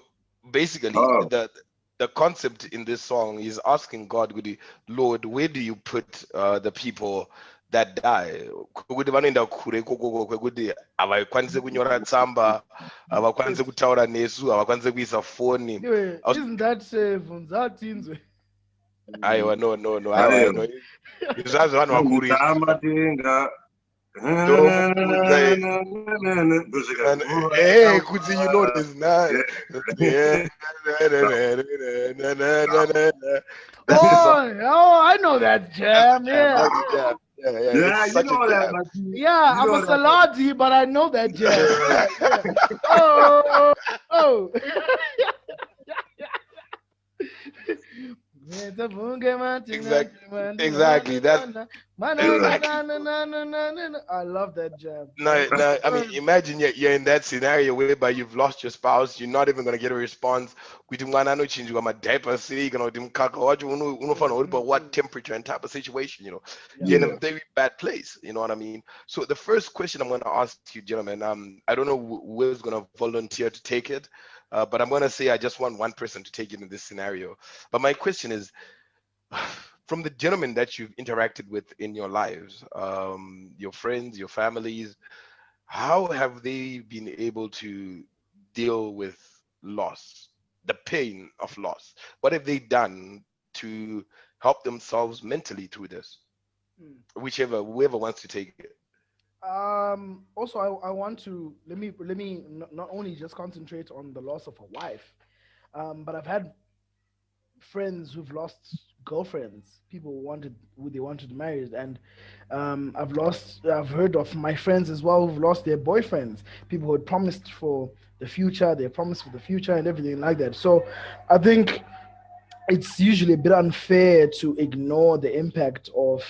basically, the concept in this song is asking God, Lord, where do you put the people that die? Kuti vanoenda kure kokoko kwekuti havakwanisi kunyora tsamba, havakwanisi kutaura nesu, havakwanisi kuisa foni. Isn't that Vunzatinzwe? Aiwa, no. Izvazvo vanhu vakuru hey, Kudzi, you know this now. Oh, I know that jam. Yeah, you know that. Yeah, I'm a Saladi, but I know that jam. Oh. Exactly. I love that jam. No, I mean, imagine you're in that scenario whereby you've lost your spouse, you're not even gonna get a response. What temperature and type of situation, you're in a very bad place. You know what I mean? So the first question I'm gonna ask you, gentlemen, I don't know who's gonna volunteer to take it. But I'm going to say I just want one person to take it in this scenario. But my question is, from the gentlemen that you've interacted with in your lives, your friends, your families, how have they been able to deal with loss, the pain of loss? What have they done to help themselves mentally through this? Whoever wants to take it. Also, I want to let me not only just concentrate on the loss of a wife, but I've had friends who've lost girlfriends, people who they wanted married, and I've heard of my friends as well who've lost their boyfriends, people who had promised for the future, they promised for the future and everything like that. So I think it's usually a bit unfair to ignore the impact of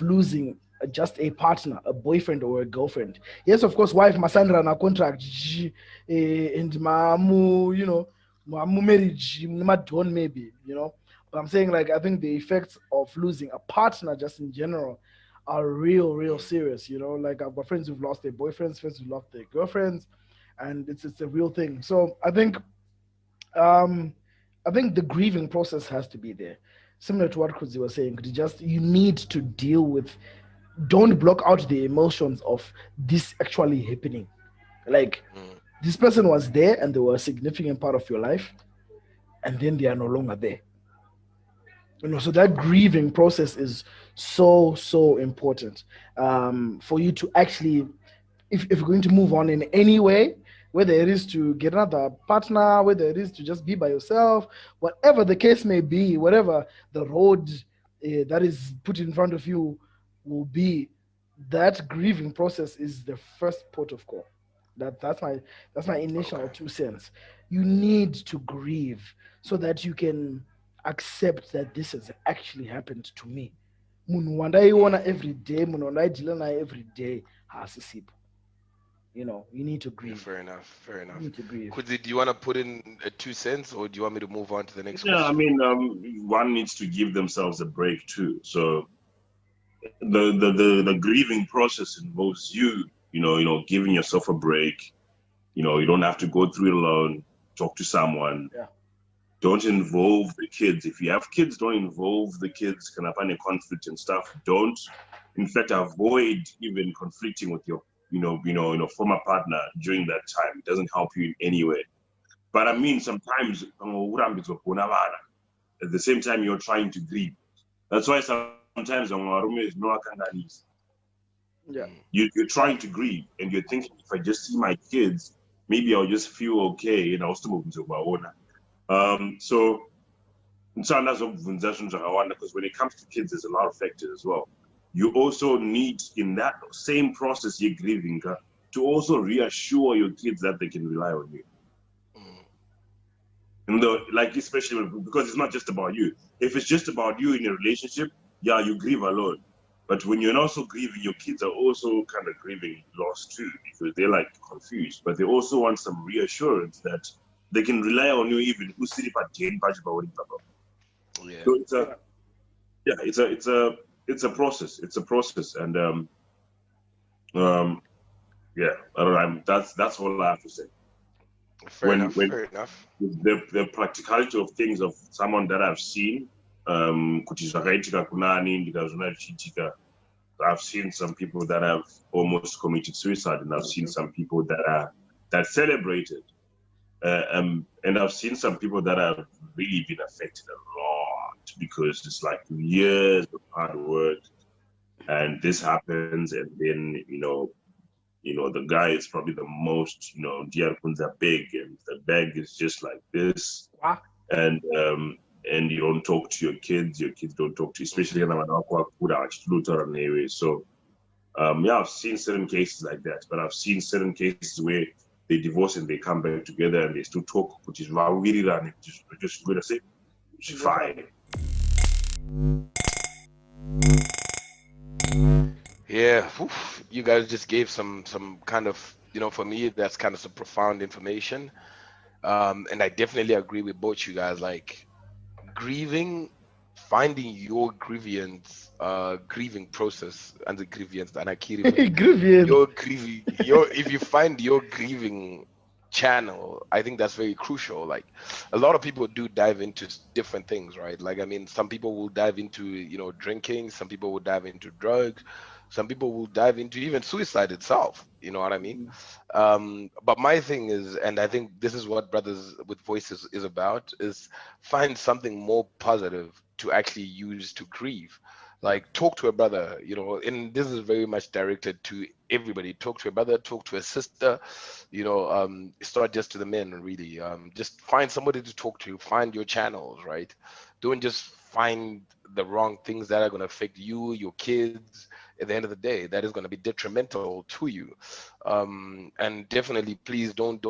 losing just a partner, a boyfriend or a girlfriend. Yes, of course, wife masandra na contract and mamu, mamu marriage, madon maybe, But I'm saying, like, I think the effects of losing a partner just in general are real serious, Like, I've got friends who've lost their boyfriends, friends who've lost their girlfriends, and it's a real thing. So I think the grieving process has to be there. Similar to what Kudzi was saying, you need to deal with, don't block out the emotions of this actually happening. Like, this person was there and they were a significant part of your life, and then they are no longer there. So that grieving process is so important, for you to actually, if you're going to move on in any way, whether it is to get another partner, whether it is to just be by yourself, whatever the case may be, whatever the road that is put in front of you will be, that grieving process is the first port of call. That's my initial Okay. 2 cents. You need to grieve so that you can accept that this has actually happened to me. Munhu wandaiona every day, munhu wandaidila naye every day haasisipo. You need to Yeah, grieve. fair enough. Fair You enough. need to grieve. Kuzi, do you want to put in a 2 cents, or do you want me to move on to the next Yeah, I question? mean, one needs to give themselves a break too. So the grieving process involves giving yourself a break. You don't have to go through it alone. Talk to someone. Yeah. Don't involve the kids. If you have kids, don't involve the kids. Can I find a conflict and stuff? Don't. In fact, avoid even conflicting with your, former partner during that time. It doesn't help you in any way. But I mean, sometimes at the same time you're trying to grieve. That's why sometimes Yeah. you're trying to grieve and you're thinking, if I just see my kids, maybe I'll just feel okay and I'll still move into my own. So because when it comes to kids, there's a lot of factors as well. You also need, in that same process you're grieving, to also reassure your kids that they can rely on you. And especially because it's not just about you. If it's just about you in a relationship, yeah, you grieve alone. But when you're also grieving, your kids are also kind of grieving loss too, because they're like confused. But they also want some reassurance that they can rely on you even who sit at Yeah. So it's a process. It's a process, and yeah, I don't know. That's all I have to say. Fair When enough. Fair enough. the practicality of things of someone that I've seen, kuti zvakaitika kunani ndikazviona zvichiitika. I've seen some people that have almost committed suicide, and I've seen some people that celebrated, and I've seen some people that have really been affected a lot because it's like years of hard work, and this happens, and then the guy is probably the most dear kunza big, and the bag is just like this, Wow. and you don't talk to your kids don't talk to you, especially anyway. So yeah, I've seen certain cases like that, but I've seen certain cases where they divorce and they come back together and they still talk, which is really just good to say, which is fine. Yeah, oof, you guys just gave some kind of, for me, that's kind of some profound information. And I definitely agree with both you guys. Like grieving, finding your grieving process and the grievance and Grievance. your grieving, if you find your grieving channel, I think that's very crucial. Like a lot of people do dive into different things, right? Like, I mean, some people will dive into, drinking, some people will dive into drugs, some people will dive into even suicide itself, you know what I mean? But my thing is, and I think this is what Brothers with Voices is about, is find something more positive to actually use to grieve. Like talk to a brother, and this is very much directed to everybody. Talk to a brother, talk to a sister, it's not just to the men really. Just find somebody to talk to, find your channels, right? Don't just find the wrong things that are going to affect you, your kids. At the end of the day, that is going to be detrimental to you. And definitely, please don't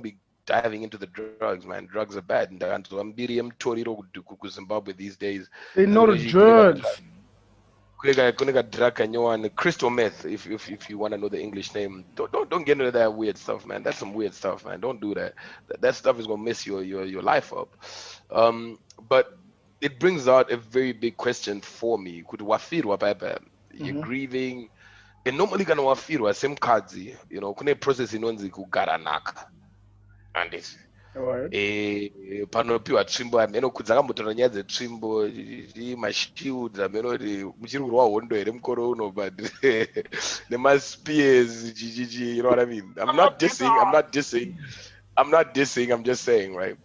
be diving into the drugs, man. Drugs are bad. And Zimbabwe these days. They're not drugs. Crystal meth, if you want to know the English name. Don't get into that weird stuff, man. That's some weird stuff, man. Don't do that. That stuff is gonna mess your life up. But it brings out a very big question for me. Could wafirwa baba? You're grieving. And normally kana wafirwa semkadzi, kune process inonzi kugaranaka. And it's panopiwa tsvimbo amene kudzakambotora nyaya dzetsvimbo mashields amene kuti muchiri kurwa hondo here mukoro uno but nemaspears chichichi, you know what I mean? I'm not dissing, I'm just saying, right?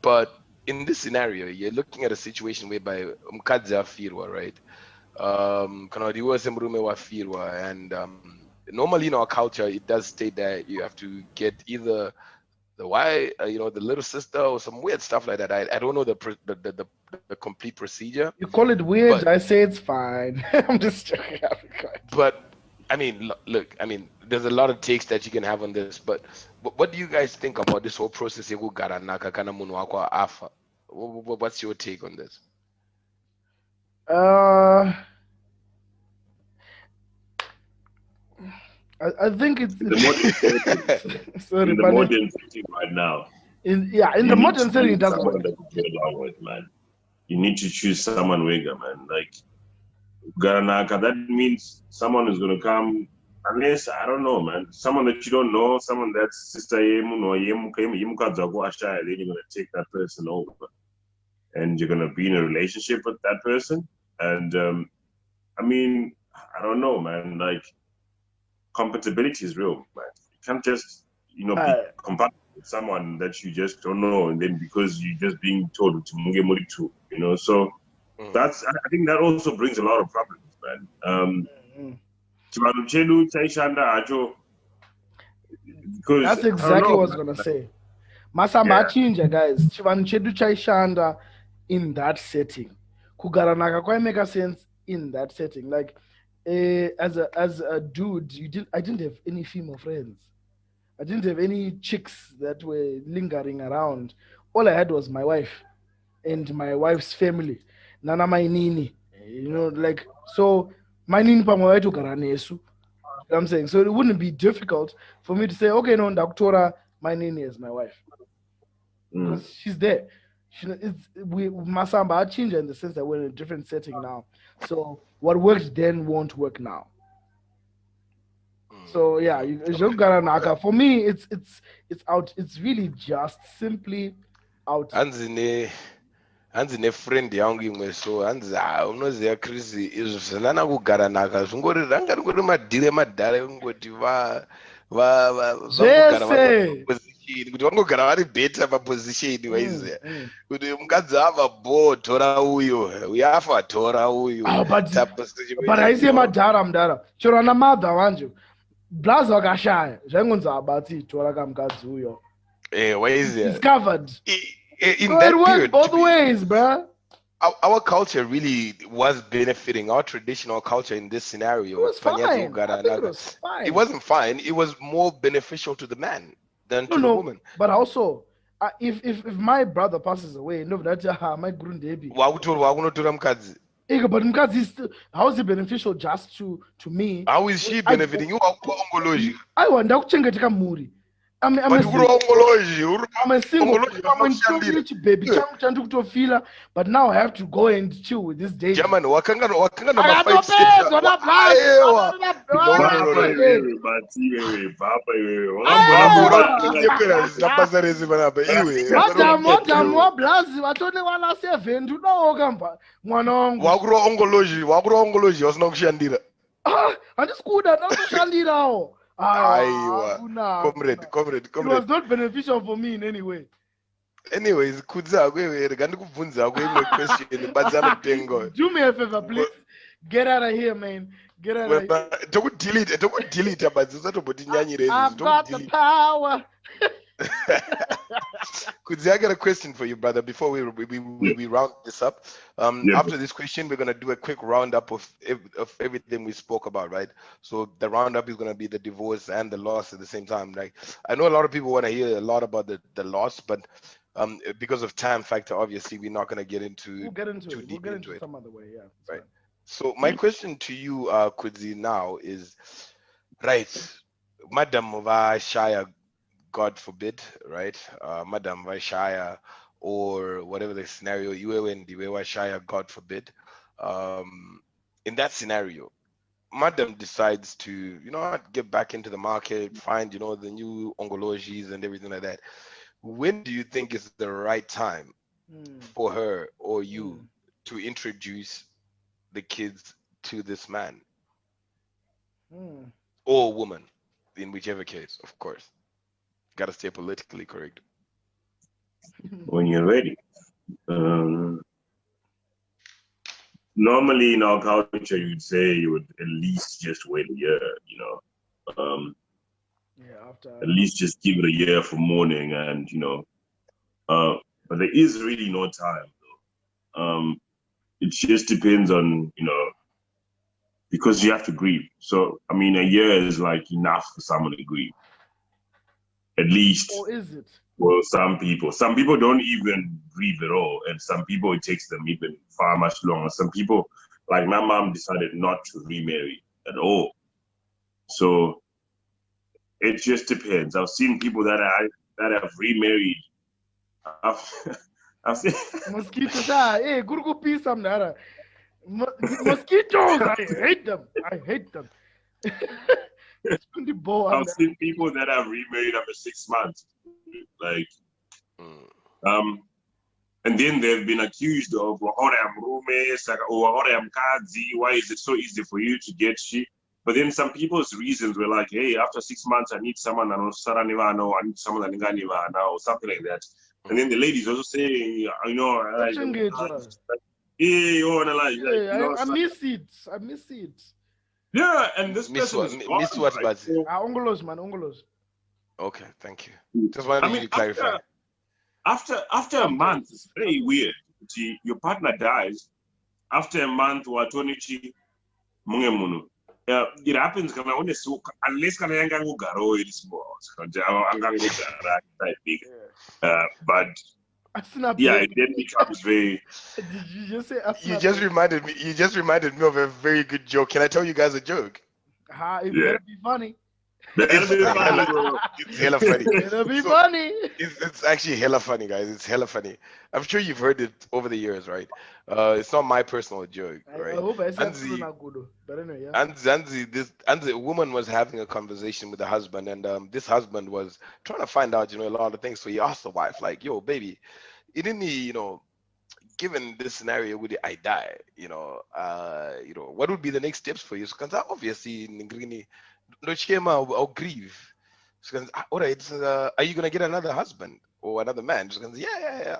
But in this scenario, you're looking at a situation whereby umkadzi afirwa, right? Kana diwe semrume wafirwa, and normally in our culture, it does state that you have to get either the wife, the little sister, or some weird stuff like that. I don't know the complete procedure. You call it weird, But I say it's fine. I'm just joking. but I mean, look, I mean, there's a lot of takes that you can have on this, but what do you guys think about this whole process? Yekugaranaka kana munhu wako afa. What's your take on this? I think it's The modern sorry, in the but modern setting right now. in the you modern need to setting it choose doesn't someone work. that you get along with, man. You need to choose someone wigger, man. Like Garanaka, that means someone is gonna come. Unless I don't know, man. Someone that you don't know, someone that's sister yemu no yemu yemu ashaya, then you're gonna take that person over, and you're gonna be in a relationship with that person. And I mean, I don't know, man. Like compatibility is real, man. You can't just be compatible with someone that you just don't know, and then because you're just being told to munge muritu, So that's, I think that also brings a lot of problems, man. Chivanhu chedu chaishanda acho, because That's I don't exactly know, what I was man. gonna say. Masamba chinja, guys. Chivanhu chedu chaishanda in that setting. Kugaranaka quite make a sense in that setting. Like as a dude, I didn't have any female friends. I didn't have any chicks that were lingering around. All I had was my wife and my wife's family. Nana my nini. Like so my nini pamwe to garanesu. I'm saying so it wouldn't be difficult for me to say, okay, no, Doctora, my nini is my wife. Because she's there. We Masamba changed in the sense that we're in a different setting now. So what worked then won't work now. So yeah, Garanaka. For me, it's out. It's really just simply out. Hanzi friend yangu imwe so hanzi unoziva Chris izvo zvinana kugaranaka zvingori ranga ringori madhire madhare kungoti vangogara vari position kuti vangogara vari beta paposition waiziva kuti mukadzi ava bo tora uyo uyafa tora uyo but haisiye madhara mudhara chero ana madha wanje blazi vakashaya zvaingonzi abati tora kamukadzi uyo waiziva it's covered. In so that it worked period, both ways, bruh. Our culture really was benefiting. Our traditional culture in this scenario, it was fine. I think it was fine. It wasn't fine. It was more beneficial to the man than to the woman. But also, if my brother passes away, no, that's my grundebi. But mukadzi is still, how is it beneficial just to me? How is she benefiting? You are ongoloji. I want to muri. I'm a single baby, but now I have to go and chill with this day. Comrade. It was not beneficial for me in any way. Anyways, question. Do me a favor, please. Get out of here, man. Get out of here. Don't delete. I've got the power. Kudzi, I got a question for you, brother, before we round this up. After this question, we're going to do a quick roundup of everything we spoke about, right? So the roundup is going to be the divorce and the loss at the same time. Like, I know a lot of people want to hear a lot about the loss, but because of time factor, obviously, we're not going to get into We'll get into it. deep We'll get into into it. some other way, yeah. Right. So my question to you, Kudzi, now is, right, Madam Vashaya, God forbid, right? Madam Vashaya, or whatever the scenario, you were in the Vashaya, God forbid. In that scenario, Madam decides to, get back into the market, find, the new ongolojis and everything like that. When do you think is the right time for her or you to introduce the kids to this man or woman, in whichever case, of course? Got to stay politically correct. When you're ready. Normally in our culture, you'd say you would at least just wait a year, you know. After At least just give it a year for mourning, and but there is really no time. It just depends on because you have to grieve. So I mean, a year is like enough for someone to grieve. At least. Or is it? Well, some people don't even grieve at all, and some people it takes them even far much longer. Some people, like my mom, decided not to remarry at all. So it just depends. I've seen people that have remarried. I've seen Mosquitoes. Hey, Gurgu peace, Nara. Mosquitoes. I hate them. I've seen people that have remarried after 6 months, like, and then they've been accused of why is it so easy for you to get shit? But then some people's reasons were like, hey, after 6 months, I need someone I need someone or something like that. And then the ladies also say, I miss it. Yeah, and this person is gone, miss what, right? Ongolos. Okay, thank you. Just wanted to clarify. After a month, it's very weird. Your partner dies. After a month, it happens unless but yeah, it then becomes very. Did you just say? You just reminded me of a very good joke. Can I tell you guys a joke? It better be funny. It's hella funny. It'll be funny. It's actually hella funny, guys. It's hella funny. I'm sure you've heard it over the years, right? It's not my personal joke, right? I hope I said good, but anyway, yeah. A woman was having a conversation with the husband, and this husband was trying to find out, a lot of things. So he asked the wife, like, "Yo, baby, given this scenario, would I die? What would be the next steps for you?" So, obviously, I'll grieve. So, all right, are you gonna get another husband or another man? So, yeah.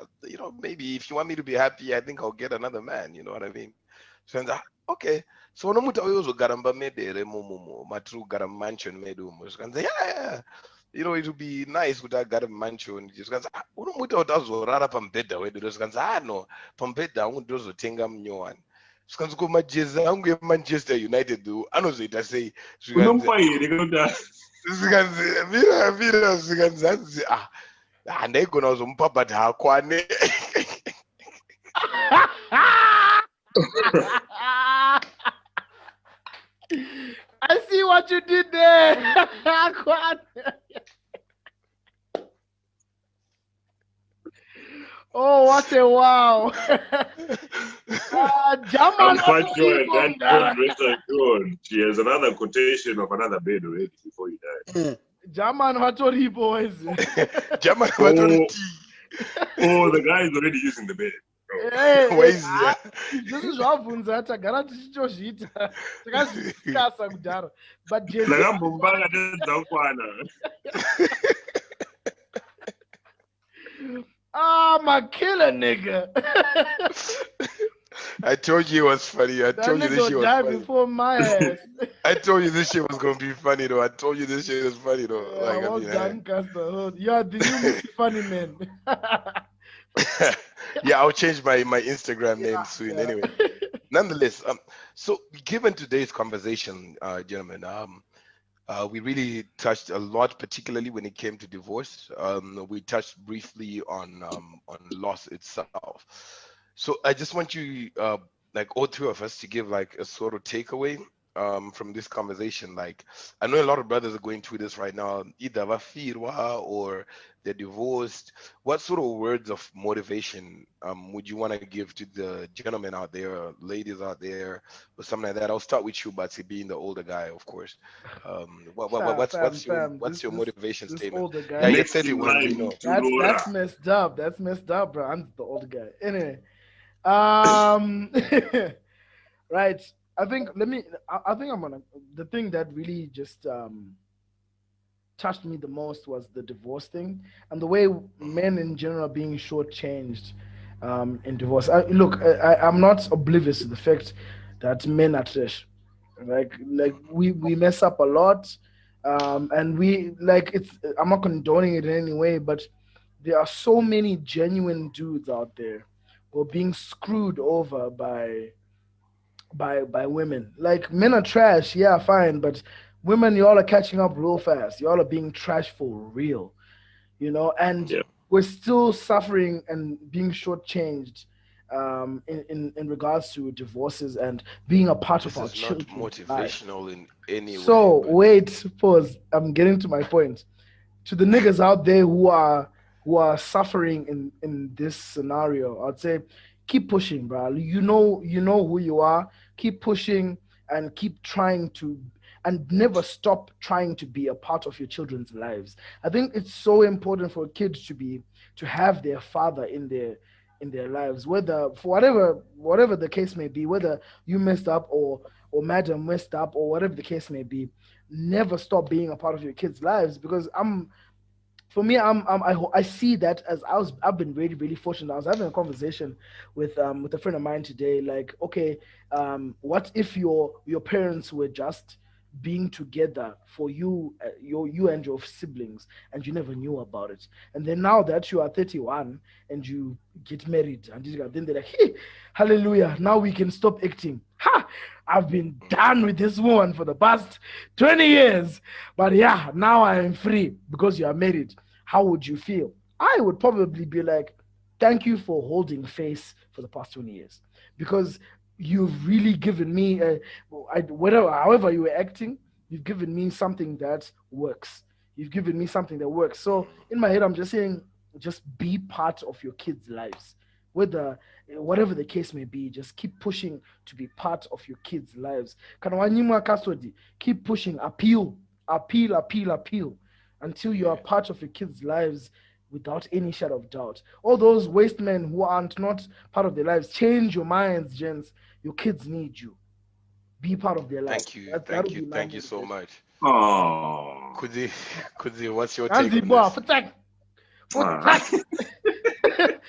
Maybe if you want me to be happy, I think I'll get another man. You know what I mean? So, okay. So, no muta oyo garamba medere mumu matru garam mansion medumo. So, yeah. It would be nice with that garam mansion. Just uno muta utazorara pambedda wedu. So, no, pambedda undozotenga mnyoani. Sikanzi kumajezi angu eManchester United anozoita sei sikanzi ndaigona kuzomupa but haakwane. I see what you did there. Oh, what a wow. I'm quite sure that good. She has another quotation of another bed already before you die. German Hatori boys. German Hatori. Oh, the guy is already using the bed. Where is this is Wavunza Tagara Chichita. Takasa Gudara. But my killer nigga. I told you it was funny. I told you this shit was funny. Before my ass. I told you this shit was gonna be funny though. Yeah, the new funny man. Yeah, I'll change my Instagram name soon. Anyway, nonetheless, so given today's conversation, gentlemen, we really touched a lot, particularly when it came to divorce. We touched briefly on loss itself. So I just want you, like all three of us, to give like a sort of takeaway from this conversation. Like, I know a lot of brothers are going through this right now, either wafirwa or they're divorced. What sort of words of motivation would you want to give to the gentlemen out there, ladies out there, or something like that? I'll start with you, Batsy, being the older guy, of course. What's your motivation statement? Yeah, you said it was, That's messed up. That's messed up, bro. I'm the older guy. Anyway, right. I think the thing that really just touched me the most was the divorce thing and the way men in general are being shortchanged. in divorce. I'm not oblivious to the fact that men are trash. Like we mess up a lot, and we like it's. I'm not condoning it in any way, but there are so many genuine dudes out there who are being screwed over by women. Like men are trash, yeah, fine, but women, y'all are catching up real fast. Y'all are being trash for real, and Yeah. we're still suffering and being shortchanged in regards to divorces and being a part of This our is not children's lives. motivational in any way, So but wait, pause. I'm getting to my point. To the niggas out there who are suffering in this scenario, I'd say keep pushing, bro. You know who you are. Keep pushing and keep trying to, and never stop trying to be a part of your children's lives. I think it's so important for kids to have their father in their lives, whether for whatever the case may be, whether you messed up or madam messed up or whatever the case may be. Never stop being a part of your kids' lives, because for me, I see that as I've been really really fortunate. I was having a conversation with a friend of mine today. Like, okay, what if your parents were just being together for you and your siblings, and you never knew about it, and then now that you are 31 and you get married, and then they're like, hey, hallelujah, now we can stop acting. Ha! I've been done with this woman for the past 20 years, but yeah, now I am free because you are married. How would you feel? I would probably be like, thank you for holding face for the past 20 years, because you've really given me, however you were acting, you've given me something that works. You've given me something that works. So in my head, I'm just saying, just be part of your kids' lives. Whether whatever the case may be, just keep pushing to be part of your kids' lives. Kana wanyima custody, keep pushing, appeal until you are part of your kids' lives without any shadow of doubt. All those waste men who aren't not part of their lives, change your minds, gents. Your kids need you. Be part of their lives. That would be my thank you so motivation. much. Oh. Kuzi, what's your take Nanzi on boy, this? futak, Ah. futak.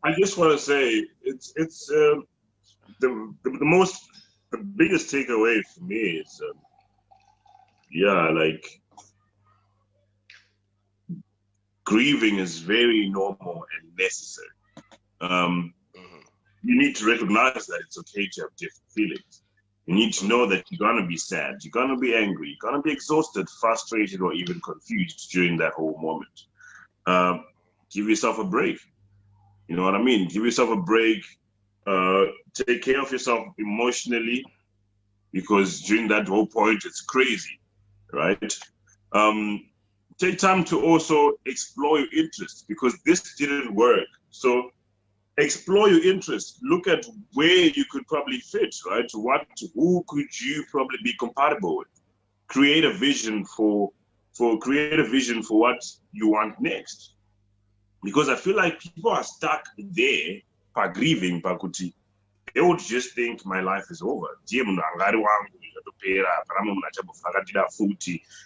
I just want to say it's the biggest takeaway for me is like grieving is very normal and necessary. You need to recognize that it's okay to have different feelings. You need to know that you're gonna be sad, you're gonna be angry, you're gonna be exhausted, frustrated, or even confused during that whole moment. Give yourself a break. You know what I mean? Give yourself a break. Take care of yourself emotionally, because during that whole point, it's crazy, right? Take time to also explore your interests, because this didn't work. So explore your interests. Look at where you could probably fit, right? Who could you probably be compatible with? Create a vision for what you want next. Because I feel like people are stuck there by grieving, pakuti. They would just think my life is over.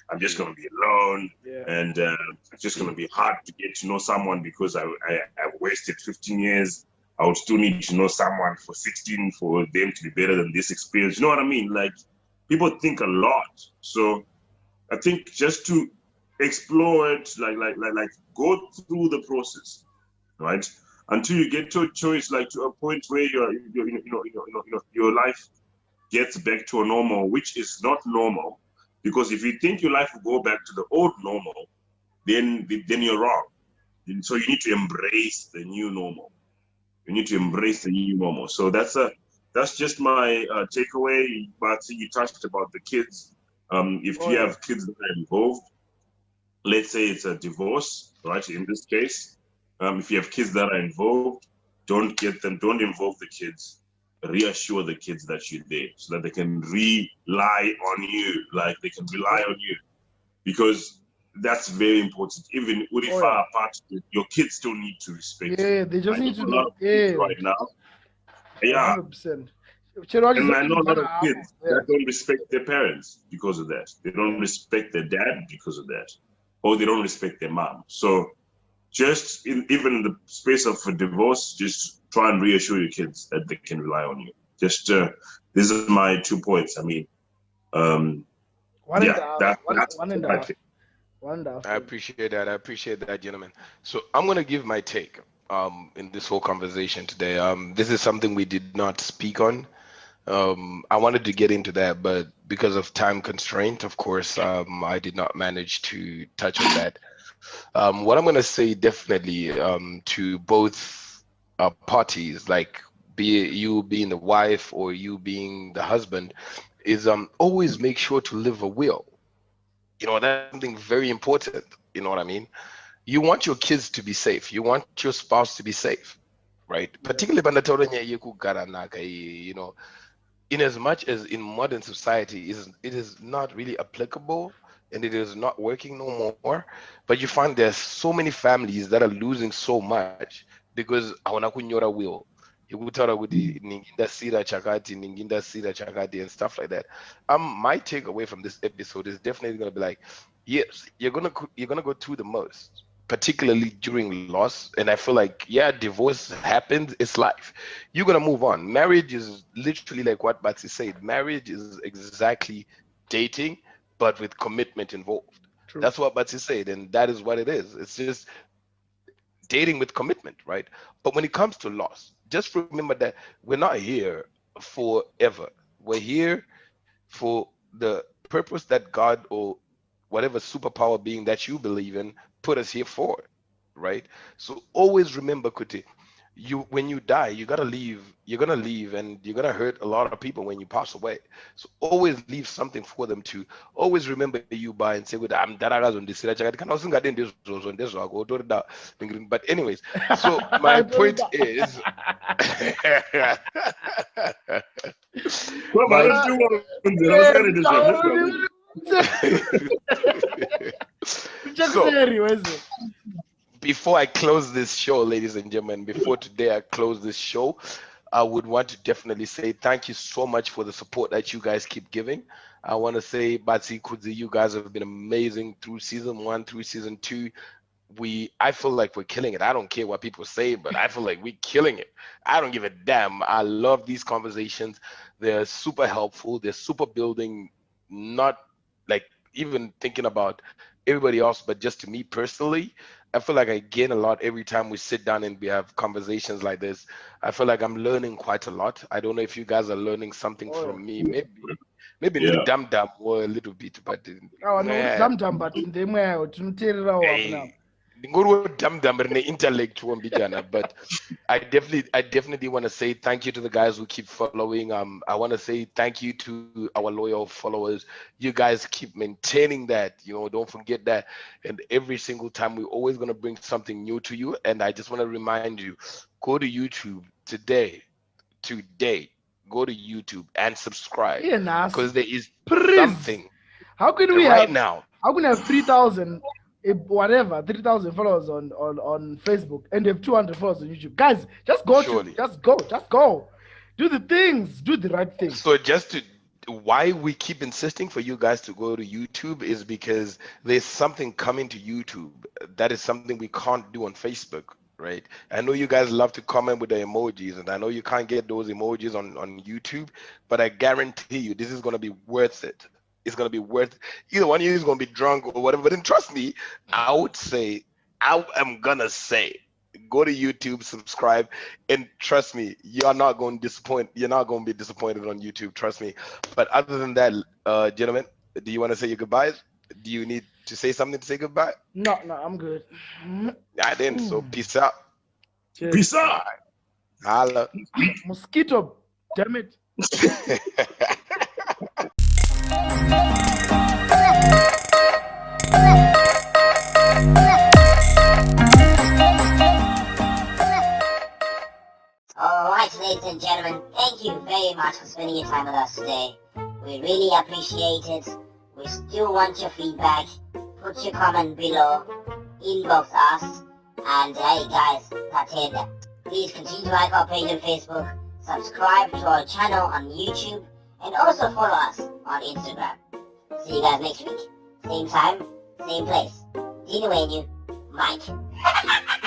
I'm just going to be alone. Yeah. And it's just going to be hard to get to know someone because I've wasted 15 years. I would still need to know someone for 16 for them to be better than this experience. You know what I mean? Like, people think a lot. So I think just to explore it, like go through the process, right? Until you get to a choice, like to a point where your life gets back to a normal, which is not normal. Because if you think your life will go back to the old normal, then you're wrong. So you need to embrace the new normal. You need to embrace the new normal. So that's just my takeaway. But you touched about the kids. If you have kids that are involved, let's say it's a divorce, right? In this case, if you have kids that are involved, don't involve the kids. Reassure the kids that you're there so that they can rely on you, like they can rely on you, because that's very important. Even if far apart, your kids still need to respect you. Yeah, they just need to know. Right now. Yeah. 100%. And I know a lot of kids that don't respect their parents because of that. They don't respect their dad because of that. Or they don't respect their mom. So just even in the space of a divorce, just try and reassure your kids that they can rely on you. Just these are my 2 points. I mean, One and yeah, a half. that's One and a my half. thing. One and a half. I appreciate that. I appreciate that, gentlemen. So I'm gonna give my take in this whole conversation today. This is something we did not speak on. I wanted to get into that, but because of time constraint, of course, I did not manage to touch on that. What I'm gonna say definitely to both parties, like be it you being the wife or you being the husband, is always make sure to live a will. You know, that's something very important. You know what I mean? You want your kids to be safe. You want your spouse to be safe, right? Particularly bandatora nya yeku gara naka, you know, in as much as in modern society it is not really applicable and it is not working no more, but you find there's so many families that are losing so much because hawana kunyora will yekutaura kuti ninginda sira chakati ninginda sira chakati and stuff like that. My takeaway from this episode is definitely going to be like, yes, you're gonna go through the most, particularly during loss. And I feel like, yeah, divorce happens, it's life. You're gonna move on. Marriage is literally like what Batsy said. Marriage is exactly dating, but with commitment involved. True. That's what Batsy said, and that is what it is. It's just dating with commitment, right? But when it comes to loss, just remember that we're not here forever. We're here for the purpose that God or whatever superpower being that you believe in put us here for, right? So always remember, Kuti, you when you die, you gotta leave. You're gonna leave, and you're gonna hurt a lot of people when you pass away. So always leave something for them to always remember you by and say, "Good, I'm daragaz on this." But anyways, so my point is, Well, my- let's do one. I was gonna So- before I close this show, ladies and gentlemen, before today I close this show, I would want to definitely say thank you so much for the support that you guys keep giving. I want to say, Batsy, Kudzi, you guys have been amazing through season 1, through season 2. I feel like we're killing it. I don't care what people say, but I feel like we're killing it. I don't give a damn. I love these conversations. They're super helpful. They're super building, not like even thinking about everybody else, but just to me personally. I feel like I gain a lot every time we sit down and we have conversations like this. I feel like I'm learning quite a lot. I don't know if you guys are learning something from me. Maybe Yeah. dumb or a little bit, but But intellectual, but I definitely want to say thank you to the guys who keep following. I want to say thank you to our loyal followers. You guys keep maintaining that, don't forget that. And every single time we're always going to bring something new to you. And I just want to remind you, go to YouTube today, go to YouTube and subscribe, because there is something How can we right now. How can we have 3,000 3,000 followers on Facebook and they have 200 followers on YouTube? Guys, just go. Do the things, do the right thing. So why we keep insisting for you guys to go to YouTube is because there's something coming to YouTube that is something we can't do on Facebook, right? I know you guys love to comment with the emojis, and I know you can't get those emojis on YouTube, but I guarantee you this is going to be worth it. It's going to be worth it. Either one of you is going to be drunk or whatever, but then trust me, I am going to say, go to YouTube, subscribe, and trust me, you're not going to be disappointed on YouTube, trust me. But other than that, gentlemen, do you want to say your goodbyes? Do you need to say something to say goodbye? No, I'm good. I didn't, so peace out. Cheers. Peace out. Holla. Mosquito, damn it. Alright, ladies and gentlemen, thank you very much for spending your time with us today. We really appreciate it. We still want your feedback. Put your comment below, inbox us, and hey guys, that's it. Please continue to like our page on Facebook, subscribe to our channel on YouTube, and also follow us on Instagram. See you guys next week. Same time, same place. Dino Wenyu, Mike.